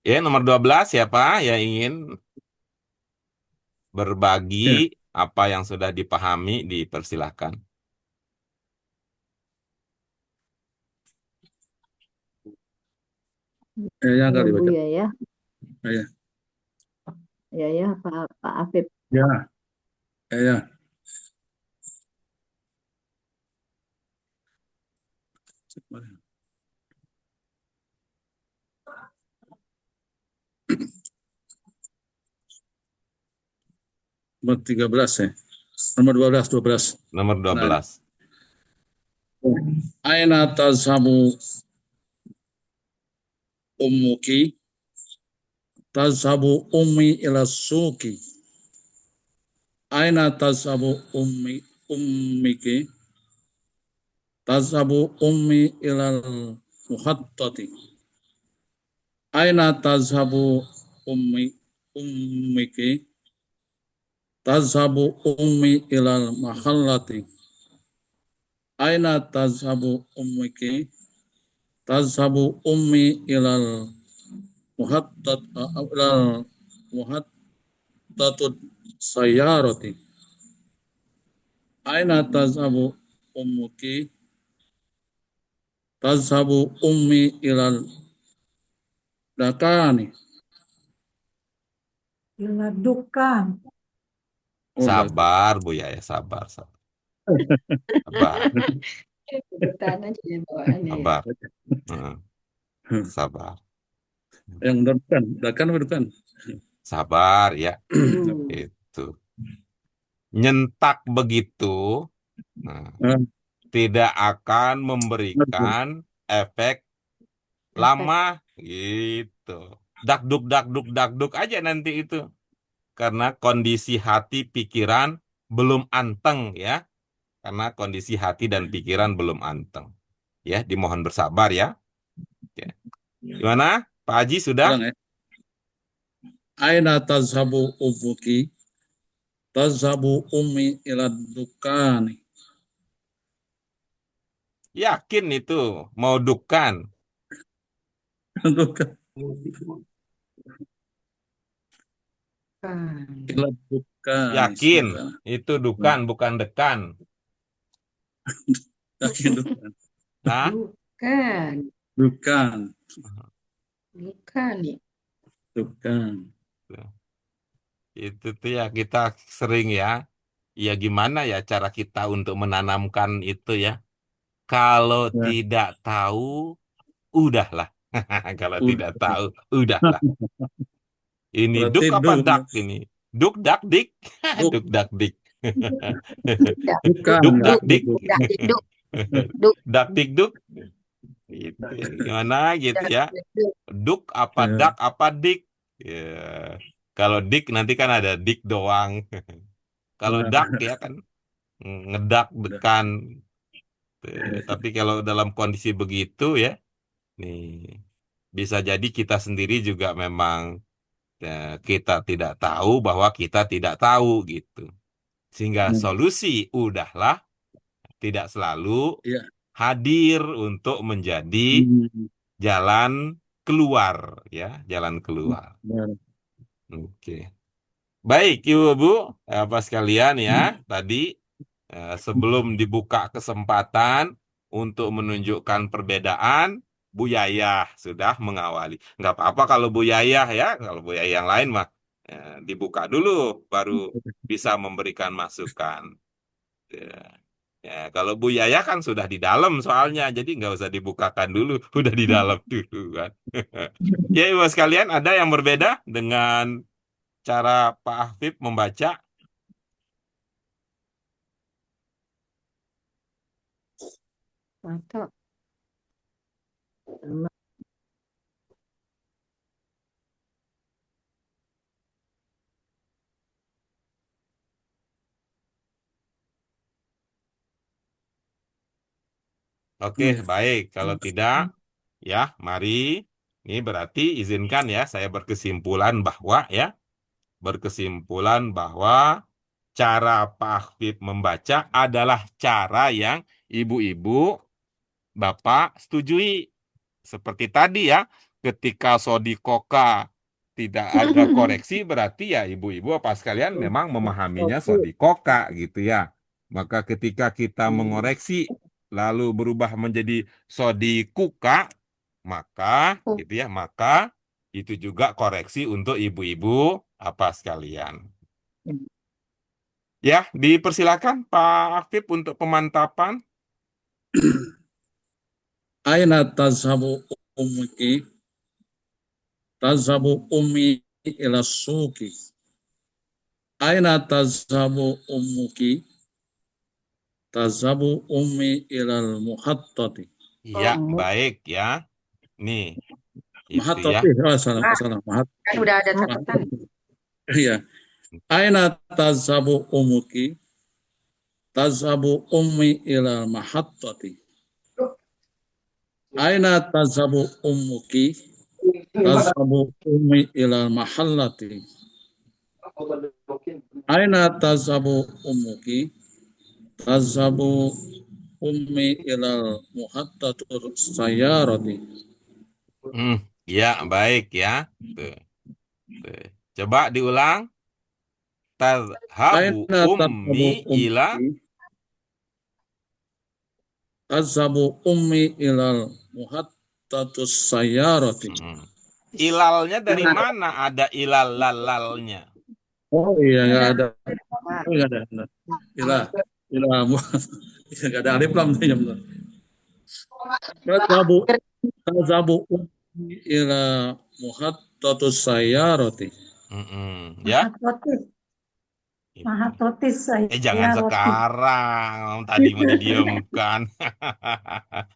Ya, nomor 12 siapa yang ingin berbagi apa yang sudah dipahami, dipersilahkan. Ya kali Bu baca. ya. Ya. Ya, Pak Afif. Ya. Ya. Nomor 13 ya. Nomor 12. Nomor 12. Aina tazhabu ummuki tazhabu ummi ila suki. Aina tazhabu ummiki tazhabu ummi ila muhattati. Aina tazhabu ummiki tazhabu ummi ila mahallati. Aina tazhabu ummiki tazhabu ummi ila muhattatut sayyarati. Aina tazhabu ummuki tazhabu ummi ilal dakani. Diladukan. Sabar Bu ya, sabar. Sabar. Kebutan aja ya bawaannya ya. Sabar. Sabar. Yang bukan, dakan bukan. Sabar ya. Itu. Nyentak begitu tidak akan memberikan efek lama gitu. Dakduk aja nanti itu. Karena kondisi hati pikiran belum anteng ya. Karena kondisi hati dan pikiran belum anteng. Ya, dimohon bersabar ya. Ya. Gimana? Pak Haji sudah? Aina tazhabu ubuki tazhabu ummi ila dukani. Yakin itu mau dukan. Ila dukani. Yakin itu dukan bukan dekan. Yakin dukan. Hah? Dukan. Bukan nih. Dukan. Itu tuh ya kita sering ya. Ya gimana ya cara kita untuk menanamkan itu ya. Kalau tidak tahu, udahlah. Kalau tidak tahu, udahlah. Ini Berarti duk apa duk. dak ini? Duk dak dik. Duk. Duk dak dik. Bukan. Duk dak dik. Duk. Dak dik duk. Gitu ya. Gimana gitu ya. Duk apa dak apa dik. Ya. Kalau dik nanti kan ada dik doang. Kalau dak ya kan ngedak dekan. Tapi kalau dalam kondisi begitu ya, nih bisa jadi kita sendiri juga memang kita tidak tahu bahwa kita tidak tahu gitu. Sehingga solusi udahlah tidak selalu hadir untuk menjadi jalan keluar ya, jalan keluar. Ya. Oke. Baik, Ibu, apa sekalian ya, tadi sebelum dibuka kesempatan untuk menunjukkan perbedaan, Bu Yayah sudah mengawali. Nggak apa-apa kalau Bu Yayah ya, kalau Bu Yayah yang lain mah dibuka dulu, baru bisa memberikan masukan. Ya. Ya, kalau Bu Yayah kan sudah di dalam soalnya, jadi nggak usah dibukakan dulu, udah di dalam dulu kan. Ya, Ibu sekalian, ada yang berbeda dengan cara Pak Afif membaca? Mantap. Oke, baik. Kalau tidak, ya, mari. Ini berarti izinkan ya, saya berkesimpulan bahwa cara Pak Afif membaca adalah cara yang ibu-ibu, bapak setujui. Seperti tadi ya, ketika Sodikoka tidak ada koreksi, berarti ya ibu-ibu apa sekalian memang memahaminya Sodikoka gitu ya. Maka ketika kita mengoreksi, lalu berubah menjadi Sodikuka, maka gitu ya, maka itu juga koreksi untuk ibu-ibu apa sekalian. Ya, dipersilakan Pak Afif untuk pemantapan. Aina tazhabu ummuki? Tazhabu ummi ila suki. Aina tazhabu ummuki? Tazhabu ummi ilal muhattati. Ya, baik ya. Nih, itu ya. Muhattati, salah. Kan udah ada catatan. Iya. Aina tazhabu ummuki? Tazhabu ummi ilal muhattati. Aina tazhabu ummuki? Tazhabu ummi ilal mahallati. Aina tazhabu ummuki? Tazhabu ummi ilal muhattatur sayyarati. Ya, baik ya. Tuh. Coba diulang. Tazhabu Aina tazhabu ummi ila. Tazhabu ummi ilal muhattatus sayyarati. Ilalnya dari mana? Ada ilal-lalalnya. Oh iya, nggak ada. Oh, nggak ada. Ilah. Nggak ada alif lam. Tazhabu ummi ila muhattatus sayyarati. Ya. Mahatotis saya. Jangan sekarang. Tadi mau didiamkan.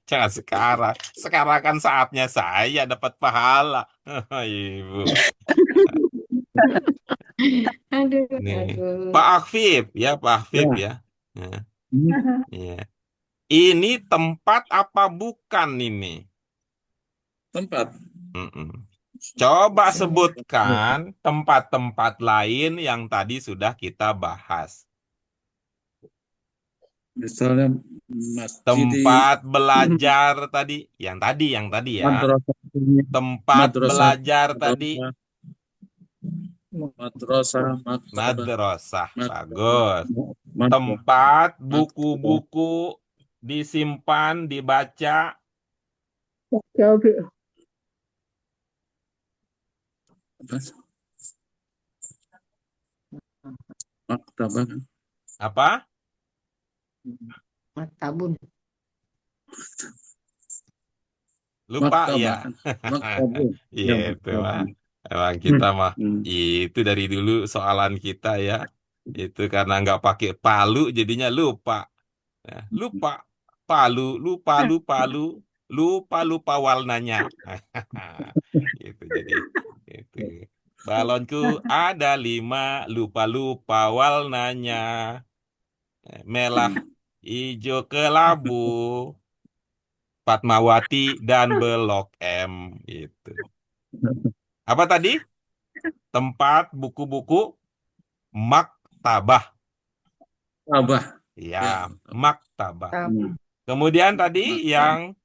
Jangan sekarang. Sekarang kan saatnya saya dapat pahala. Ibu. Nih. Aduh. Pak Afif ya, Pak Afif ya. Ya. Ini tempat apa bukan ini? Tempat. Coba sebutkan tempat-tempat lain yang tadi sudah kita bahas. Misalnya masjid, Tempat belajar tadi, yang tadi ya. Tempat belajar tadi. Madrasah, bagus. Tempat buku-buku disimpan, dibaca. Maktabah. Apa? Maktabun. Lupa ya. Iya, itu mah. Emang kita mah itu dari dulu soalan kita ya. Itu karena nggak pakai palu jadinya lupa. Lupa lupa warnanya. Itu jadi itu. Balonku ada 5, lupa warnanya. Merah, hijau kelabu, Fatmawati dan Blok M itu. Apa tadi? Tempat buku-buku maktabah. Ya, maktabah. Kemudian tadi yang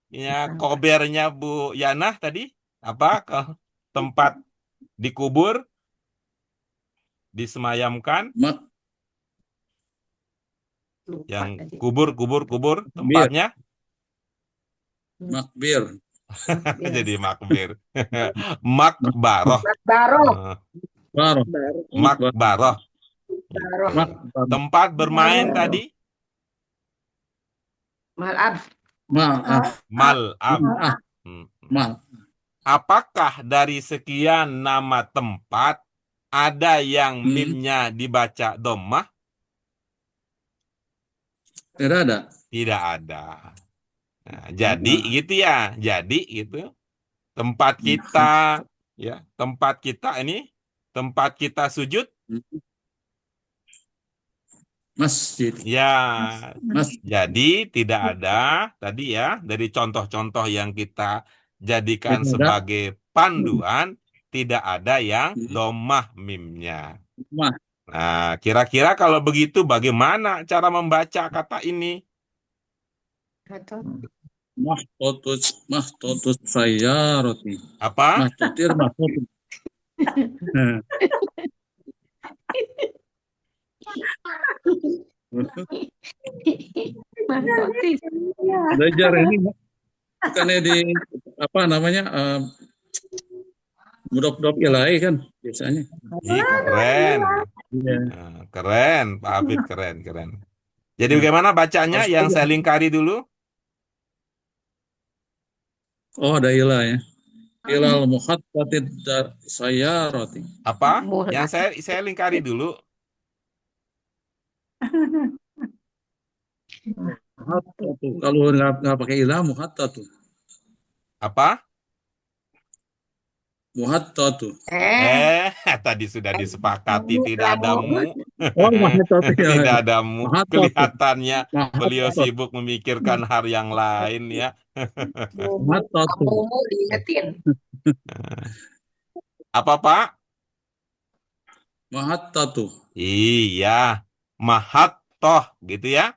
ya kobernya Bu Yanah tadi Apa? Tempat dikubur, disemayamkan, Mak Lupa yang tadi. kubur tempatnya makbir. Makbir. jadi makbir. Makbaroh. Baro. Eh, Baroh. Baru. Makbaroh. Baro. Gitu. Baroh. Tempat bermain Baroh. tadi, Malab. Maaf. mal'ab. Maaf. Hmm. Maaf. Apakah dari sekian nama tempat ada yang mimnya dibaca dhammah? Tidak ada. Tidak ada. Nah, jadi gitu ya. Jadi gitu. Tempat kita ya, tempat kita sujud Masjid. ya. Masjid. Jadi tidak ada tadi ya dari contoh-contoh yang kita jadikan Tidak ada. sebagai panduan, tidak ada yang dhammah mimnya. Mah. Nah, kira-kira kalau begitu bagaimana cara membaca kata ini? Atau Mahtotus sayyarati. Apa? Mahtutir mahtutir. Mahtotis. Belajar ini bukannya di apa namanya mudop-mudop ilahi kan biasanya. Ih, keren. Iya. Nah, keren, Pak Hafid, keren. Jadi bagaimana bacanya? Harus Yang ada. saya lingkari dulu. Oh, ada ilah ya. Ilal muhattati sayyarati. Apa? Mulai. Yang saya lingkari dulu. Muhattatu. Kalau nggak pakai ilah muhattatu. Apa? Muhattatu. Tadi sudah disepakati tidak ada mu. Oh, muhattatu ya. Tidak ada mu. Muhattatu. Kelihatannya beliau Muhattatu. sibuk memikirkan hal yang lain ya. Muhattatu. Kamu diingetin. Apa, Pak? Muhattatu. Iya, mahattoh gitu ya.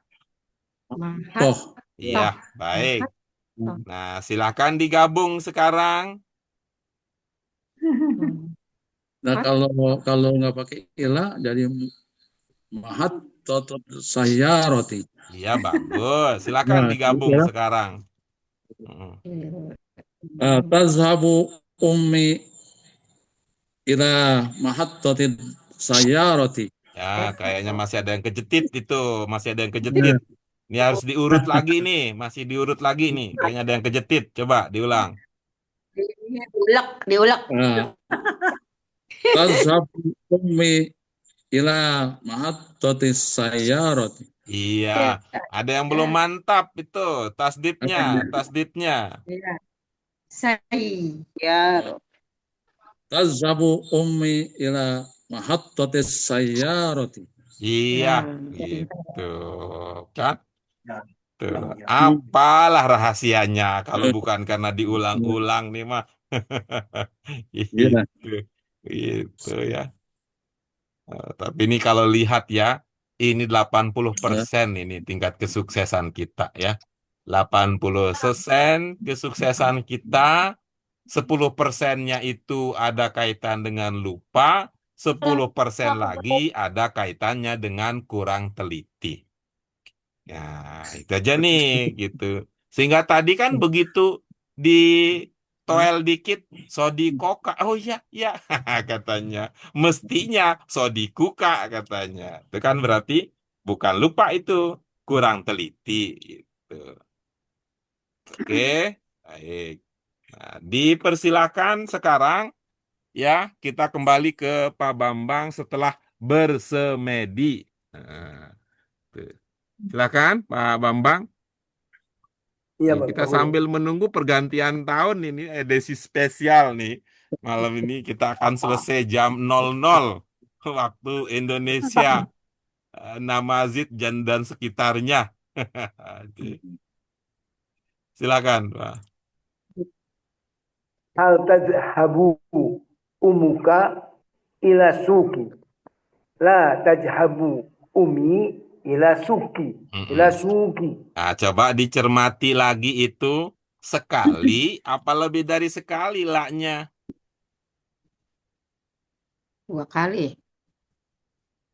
Mahat. Toh. Iya, baik. Nah, silakan digabung sekarang. Nah, kalau nggak pakai ilah jadi muhattatu sayyarati. Iya, bagus. Silakan Nah, digabung ya. sekarang. Mm. Tazhabu ummi ila mahattati sayyarati. Ya, kayaknya masih ada yang kejetit itu, masih ada yang kejetit. Ini harus diurut lagi nih, masih diurut lagi nih. Kayaknya ada yang kejetit. Coba diulang. Diulek. Tazhabu ummi ila mahattati sayyarati. Iya, ada yang belum mantap itu tasdidnya. Iya. Sayyar. Tazhabu ummi ila mahattati sayyarati. Iya, Ya, gitu kan? Tuh. Apalah rahasianya kalau bukan karena diulang-ulang nih mah. Iya. Gitu ya. Tapi ini kalau lihat ya, ini 80% ini tingkat kesuksesan kita ya. 80% kesuksesan kita, 10%-nya itu ada kaitan dengan lupa, 10% lagi ada kaitannya dengan kurang teliti. Ya, itu aja nih gitu. Sehingga tadi kan begitu di toel dikit sodikoka. Oh ya, ya katanya. Mestinya sodikuka katanya. Itu kan berarti bukan lupa itu, kurang teliti gitu. Oke, baik. Nah, dipersilakan sekarang ya kita kembali ke Pak Bambang setelah bersemedi. Nah, tuh. Silakan Pak Bambang. Iya, Nih, Bang. kita sambil menunggu pergantian tahun ini edisi spesial nih. Malam ini kita akan selesai jam 00 waktu Indonesia. Namazid dan sekitarnya. Silakan, Pak. Hal tadhabu umuka ila suki. La tadhabu umi ila suki. Ila suki. Nah, coba dicermati lagi itu Sekali apa lebih dari sekali laknya? 2 kali.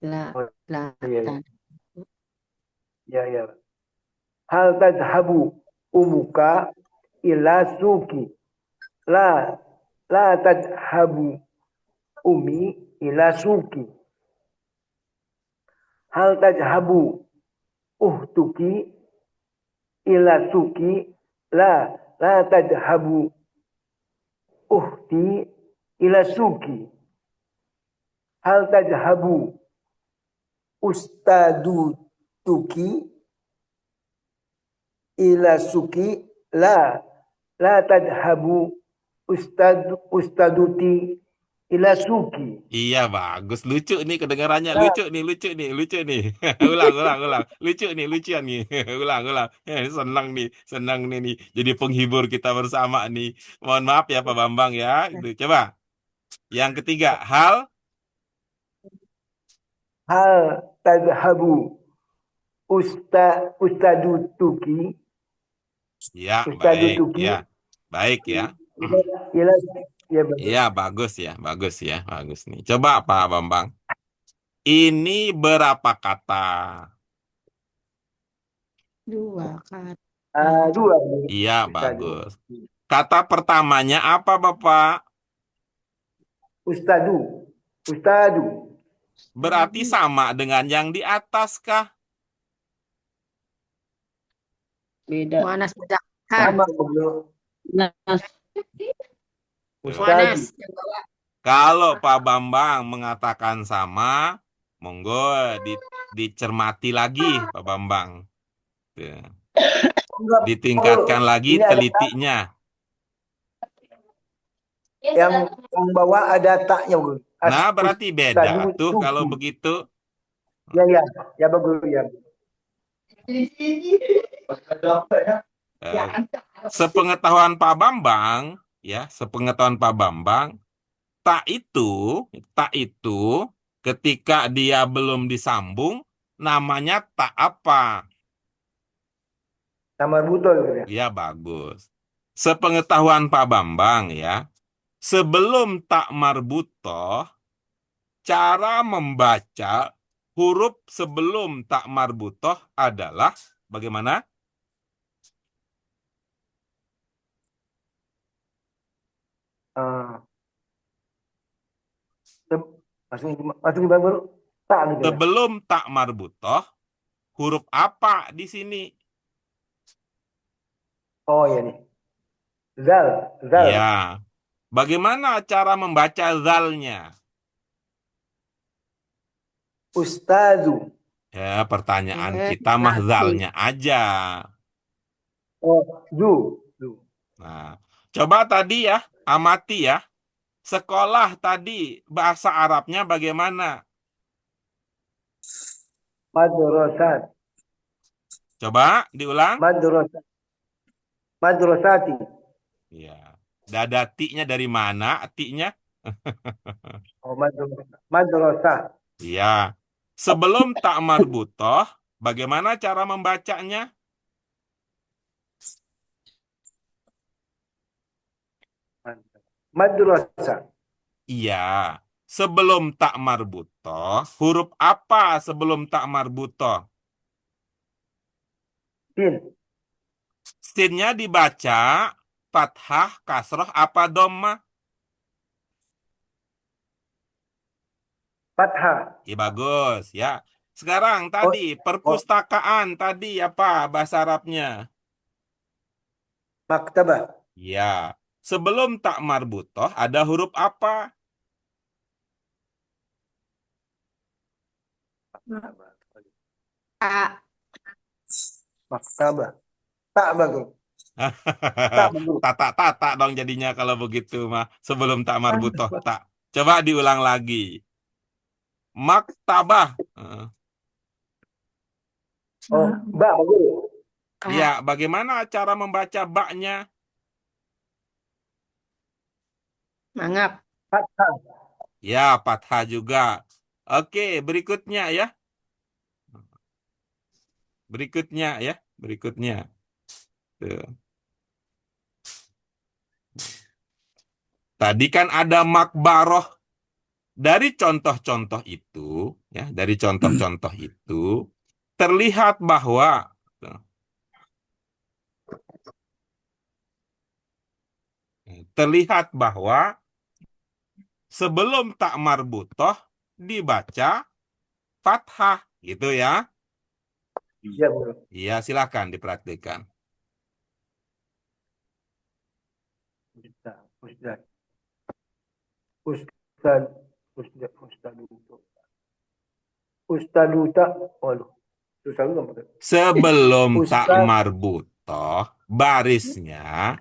La, Oh, la, iya, iya. ta. Ya, ya. Hal tadhabu umuka ila suki. La, la tadhabu umi ila suki. Hal tadhabu uhtuki ila suki. La, la tadhabu uhti ila suki. Hal tadhabu ustadu tuki ila suki. La, la tadhabu ustaduti ila suki. Iya bagus, lucu nih kedengarannya, lucu nih, lucu nih, lucu nih. Ulang, ulang, ulang, lucu nih, lucuan nih, ulang, ulang. Senang nih, senang nih, jadi penghibur kita bersama nih. Mohon maaf ya Pak Bambang ya. Coba yang ketiga, hal Hal tadhabu ustadu tuki ya ustadu baik tuki ya, baik ya. ila ya betul. Iya bagus ya, bagus ya, bagus nih. Coba Pak Bambang, ini berapa kata? 2 kata. Dua Iya ustadu. bagus. Kata pertamanya apa Bapak? Ustadu. Ustadu. Berarti sama dengan yang di atas kah? Beda. Muanas mudzakkar. Sama betul. Nah, Ustadu. Muanas yang bawah. Kalau Pak Bambang mengatakan sama, monggo dicermati lagi Pak Bambang. Tuh. Enggak perlu. Ditingkatkan lagi Ini ada telitinya. yang bawah ada taknya betul. Nah, berarti beda Ustadu tuh kalau tuki. begitu. Ya, ya, ya bagus ya. Eh, sepengetahuan Pak Bambang, ya, sepengetahuan Pak Bambang, tak itu, tak itu, ketika dia belum disambung, namanya tak apa. Nama betul ya. Ya, bagus. Sepengetahuan Pak Bambang, ya, sebelum tak marbutoh, cara membaca huruf sebelum tak marbutoh adalah bagaimana? Ah, masuk di dulu. Tak gitu ya. Sebelum tak marbutoh, huruf apa di sini? Oh ya nih. Zal, zal. Ya. Bagaimana cara membaca zalnya? Ustadu. Ya, pertanyaan kita mah Berarti zalnya aja. Oh, du. Nah, coba tadi ya, amati ya. Sekolah tadi bahasa Arabnya bagaimana? Madrasat. Coba diulang. Madrasat. Madrasati. Ya. Dadatinya dari mana? Atinya? Oh, madrasah. Madrasah. Ya. Sebelum tak marbutoh, bagaimana cara membacanya? Madrasah. Iya. Sebelum tak marbutoh, huruf apa sebelum tak marbutoh? Sin. Sinnya dibaca fathah, kasroh, apa dhammah? Fathah. Ya bagus ya. Sekarang Oh, tadi oh, perpustakaan tadi apa bahasa Arabnya? maktabah. Ya. Sebelum tak marbutoh ada huruf apa? Maktabah. A. Maktabah. Tak bagus. Tak bagus. Tata-tata dong jadinya kalau begitu mah. Sebelum tak marbutoh tak. Coba diulang lagi. Maktabah. Oh, ba bagus. Ya, A. bagaimana cara membaca baknya? Mangap. Fathah. Ya, fathah juga. Oke, berikutnya ya. Berikutnya ya. Berikutnya. Tuh. Tadi kan ada makbaroh. Dari contoh-contoh itu, ya, dari contoh-contoh itu terlihat bahwa sebelum tak marbutoh dibaca fathah, gitu ya. Ya, guru. Iya, silakan dipraktikkan. Ustaz, Ustaz, Ustaz, Ustaz, Ustaz, Ustaduta. Waduh, susah juga. Pak. Sebelum tak Ustaz, marbutoh, barisnya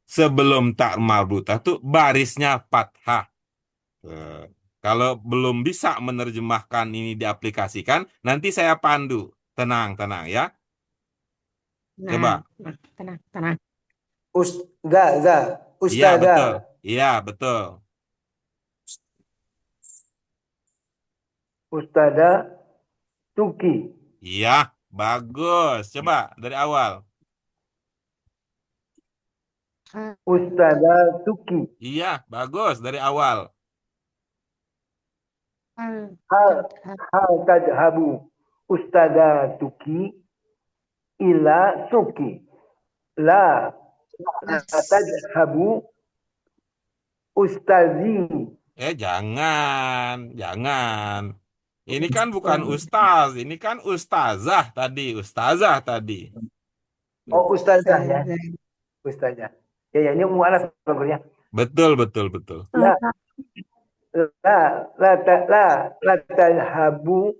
sebelum tak marbutoh tuh barisnya fathah. Kalau belum bisa menerjemahkan ini diaplikasikan, nanti saya pandu. Tenang, tenang ya. Coba. Nah, tenang, tenang. Za, Iya, betul. Ustazah, Iya, betul. Ustazah, Tuki, Iya, bagus. Coba dari awal. Ustazah, Tuki. Iya, bagus dari awal. Hal, hal tadhabu, Ustazah, Tuki, ila Suki. La, la tadhabu, Ustazi. Jangan. Ini kan bukan ustaz, ini kan ustazah tadi. Oh, Ustazah ya, Ustazah. Ya, ini mu'anas bagusnya. Betul, betul, betul. La, la tadhabu,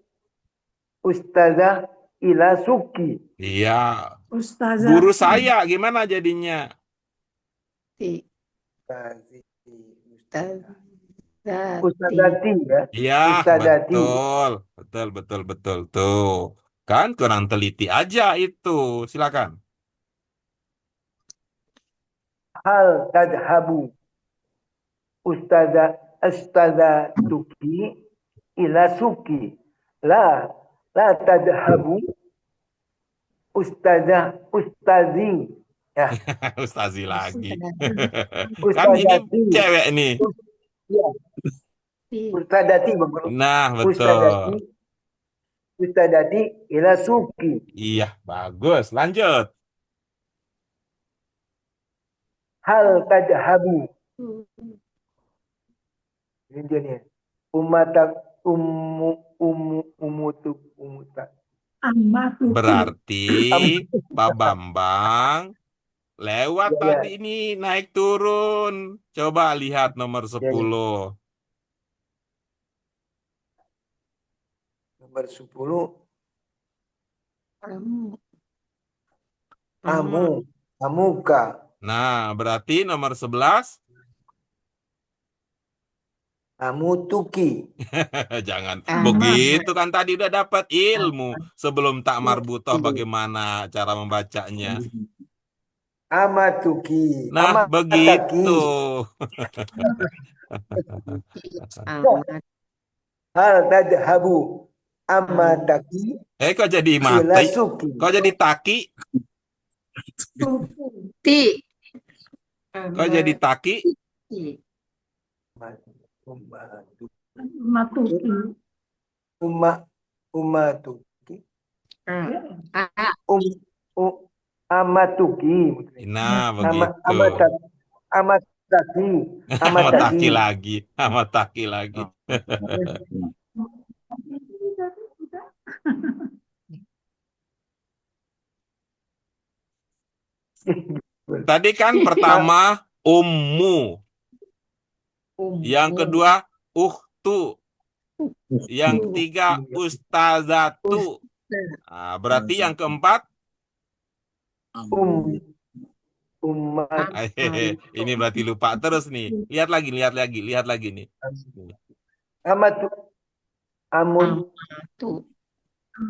Ustazah, ila Suki. Iya, Ustazah. guru saya gimana jadinya? Ustazati ya. Iya, Ustazati. betul. Tuh, kan kurang teliti aja itu. Silakan. Hal tadhabu Ustazah Tuki ila Suki. La tadhabu Ustazi. Ya, Ustazi lagi. Kan Ustazati. ini cewek nih. Ya, Ustazati Bang Guru. Nah, Ustazati, betul. Ustazati ila Suki. Iya, bagus. Lanjut. Hal tadhabu. Ini dia nih. Umutak. Berarti Pak Bambang lewat Ya, ya. tadi ini naik turun. Coba lihat nomor 10. Nomor 10. Kamu. Amuka. Nah, berarti nomor 11. Amutuki. Jangan begitu kan tadi udah dapat ilmu. Sebelum tak marbutoh bagaimana cara membacanya. Amatuki. Nah, Amataki. begitu. Hal tadhabu amataki Kok jadi ila mati? Suki. Kok jadi taki? Ti. Kok jadi taki? Matuki. Umatuki. Amatuki. Nah, begitu. Amataki. Sama taki lagi. Sama taki lagi. Tadi kan pertama ummu. Yang kedua ukhtu. Yang ketiga ustazatu. Nah, berarti yang keempat ini berarti lupa terus nih. Lihat lagi nih.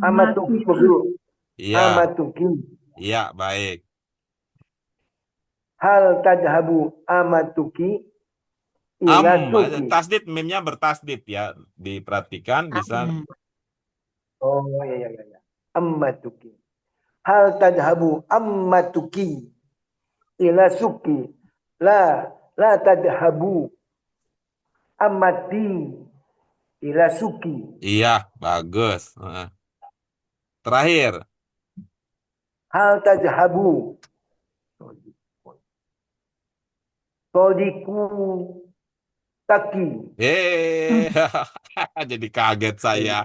Amatuki dulu. Iya, Amatuki. iya, baik. Hal tadhabu amatuki ila Suki. Tasdid mimnya bertasdid ya. Diperhatikan bisa. Oh, ya. Ammatuki. Hal tadhabu ammatuki ila Suki. La la tadhabu amati ila suki. Iya, bagus. Terakhir. Hal tadhabu sodiku taki. Jadi kaget saya.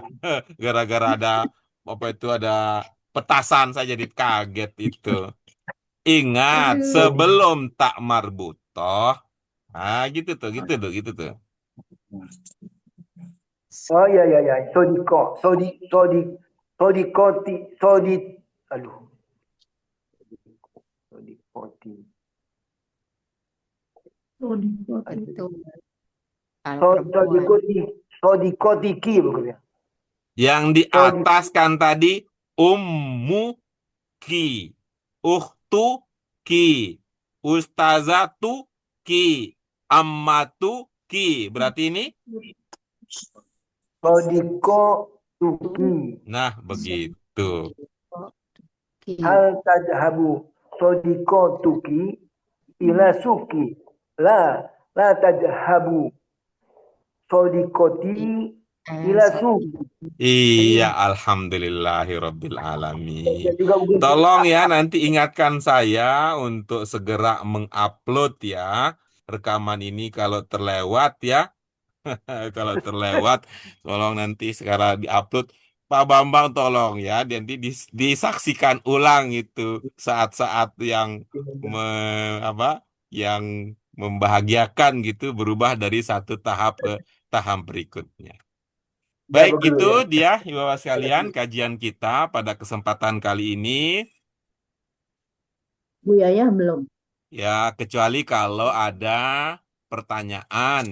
Gara-gara ada petasan, saya jadi kaget itu. Ingat, sebelum tak marbutoh. Ah, gitu tuh. Oh ya. Sodiko, sodikoti, aduh. Sodikoti. Itu kalau perempuan. Sodikotiki bukannya. Yang di atas kan tadi ummuki, ukhtuki, ustazatuki, ammatuki. Berarti ini? Sodiko tuki. Nah, begitu. Hal tadhabu sodiko tuki ila suki. La tadhabu sodikoti ila suki. Iya, alhamdulillahirabbil alamin. Tolong ya nanti ingatkan saya untuk segera mengupload ya rekaman ini kalau terlewat ya. Kalau terlewat, tolong nanti sekarang diupload. Pak Bambang tolong ya, nanti disaksikan ulang itu saat-saat yang yang membahagiakan gitu, berubah dari satu tahap ke tahap berikutnya. Baik, itu dia Ibu-Bapak sekalian kajian kita pada kesempatan kali ini. Bu Yaya belum. Ya, kecuali kalau ada pertanyaan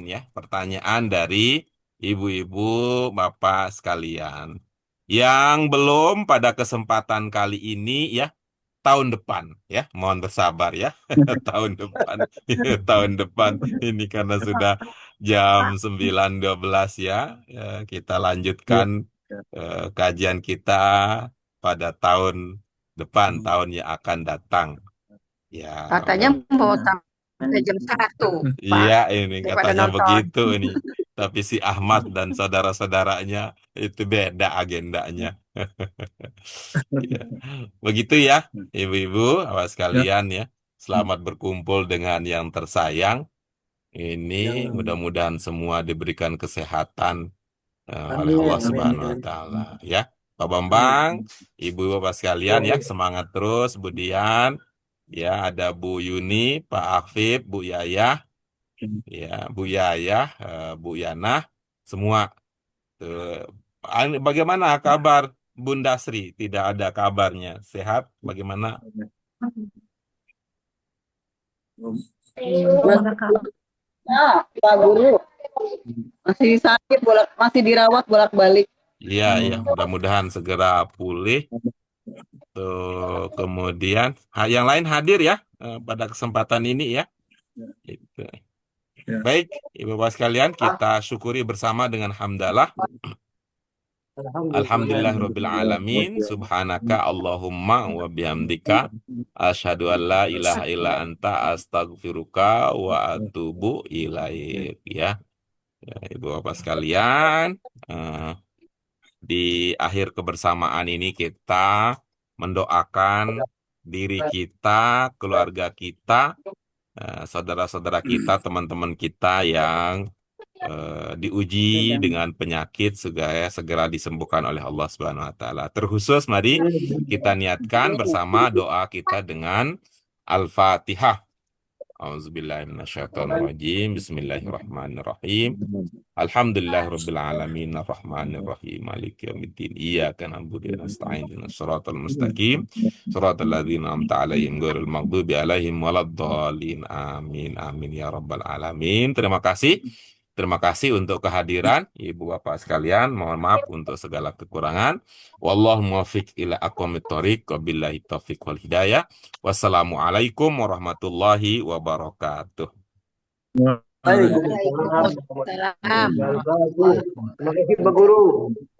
dari ibu-ibu, bapak sekalian. Yang belum pada kesempatan kali ini ya, tahun depan ya, mohon bersabar ya. Tahun depan ini karena sudah jam 9.12 ya, kita lanjutkan kajian kita pada tahun depan, tahun yang akan datang. Ya, Katanya mau sampai jam 1, iya Pak. ini Daripada katanya nonton. begitu ini. Tapi si Ahmad dan saudara-saudaranya itu beda agendanya. Ya. Begitu ya, ibu-ibu, awas sekalian ya. Selamat berkumpul dengan yang tersayang. Ini mudah-mudahan semua diberikan kesehatan oleh Allah Subhanahu wa taala ya. Pak Bambang, Ibu Bapak sekalian ya, semangat terus Bu Dian. Ya, ada Bu Yuni, Pak Afif, Bu Yayah, ya, Bu Yayah, Bu Yana, semua. Bagaimana kabar Bunda Sri? Tidak ada kabarnya. Sehat? Bagaimana? Pak Guru masih sakit, masih dirawat bolak-balik. Iya, mudah-mudahan segera pulih. Tuh, kemudian yang lain hadir ya pada kesempatan ini ya. Itu. Baik, Ibu Bapak sekalian, kita syukuri bersama dengan hamdalah. Alhamdulillahirabbil alamin, subhanaka Allahumma wa bihamdika asyhadu an la ilaha illa anta astaghfiruka wa atubu ilaik ya. Ibu Bapak sekalian, di akhir kebersamaan ini kita mendoakan diri kita, keluarga kita, saudara-saudara kita, teman-teman kita yang diuji dengan penyakit segera disembuhkan oleh Allah Subhanahu wa taala. Terkhusus mari kita niatkan bersama doa kita dengan Al-Fatihah. A'udzubillahi minasyaitonirrajim. Bismillahirrahmanirrahim. Alhamdulillahirabbil alamin arrahmanirrahim maliki yaumiddin iyyaka na'budu wa nasta'in ihdinas siratal mustaqim siratal ladzina an'amta 'alaihim ghairil maghdubi 'alaihim waladdallin amin amin ya rabbal alamin. Terima kasih untuk kehadiran Ibu Bapak sekalian. Mohon maaf untuk segala kekurangan. Wallahu muwaffiq ila aqwamit thoriq wabillahi taufiq wal hidayah. Wassalamualaikum warahmatullahi wabarakatuh. Waalaikumsalam. Salam. Terima kasih Pak Guru.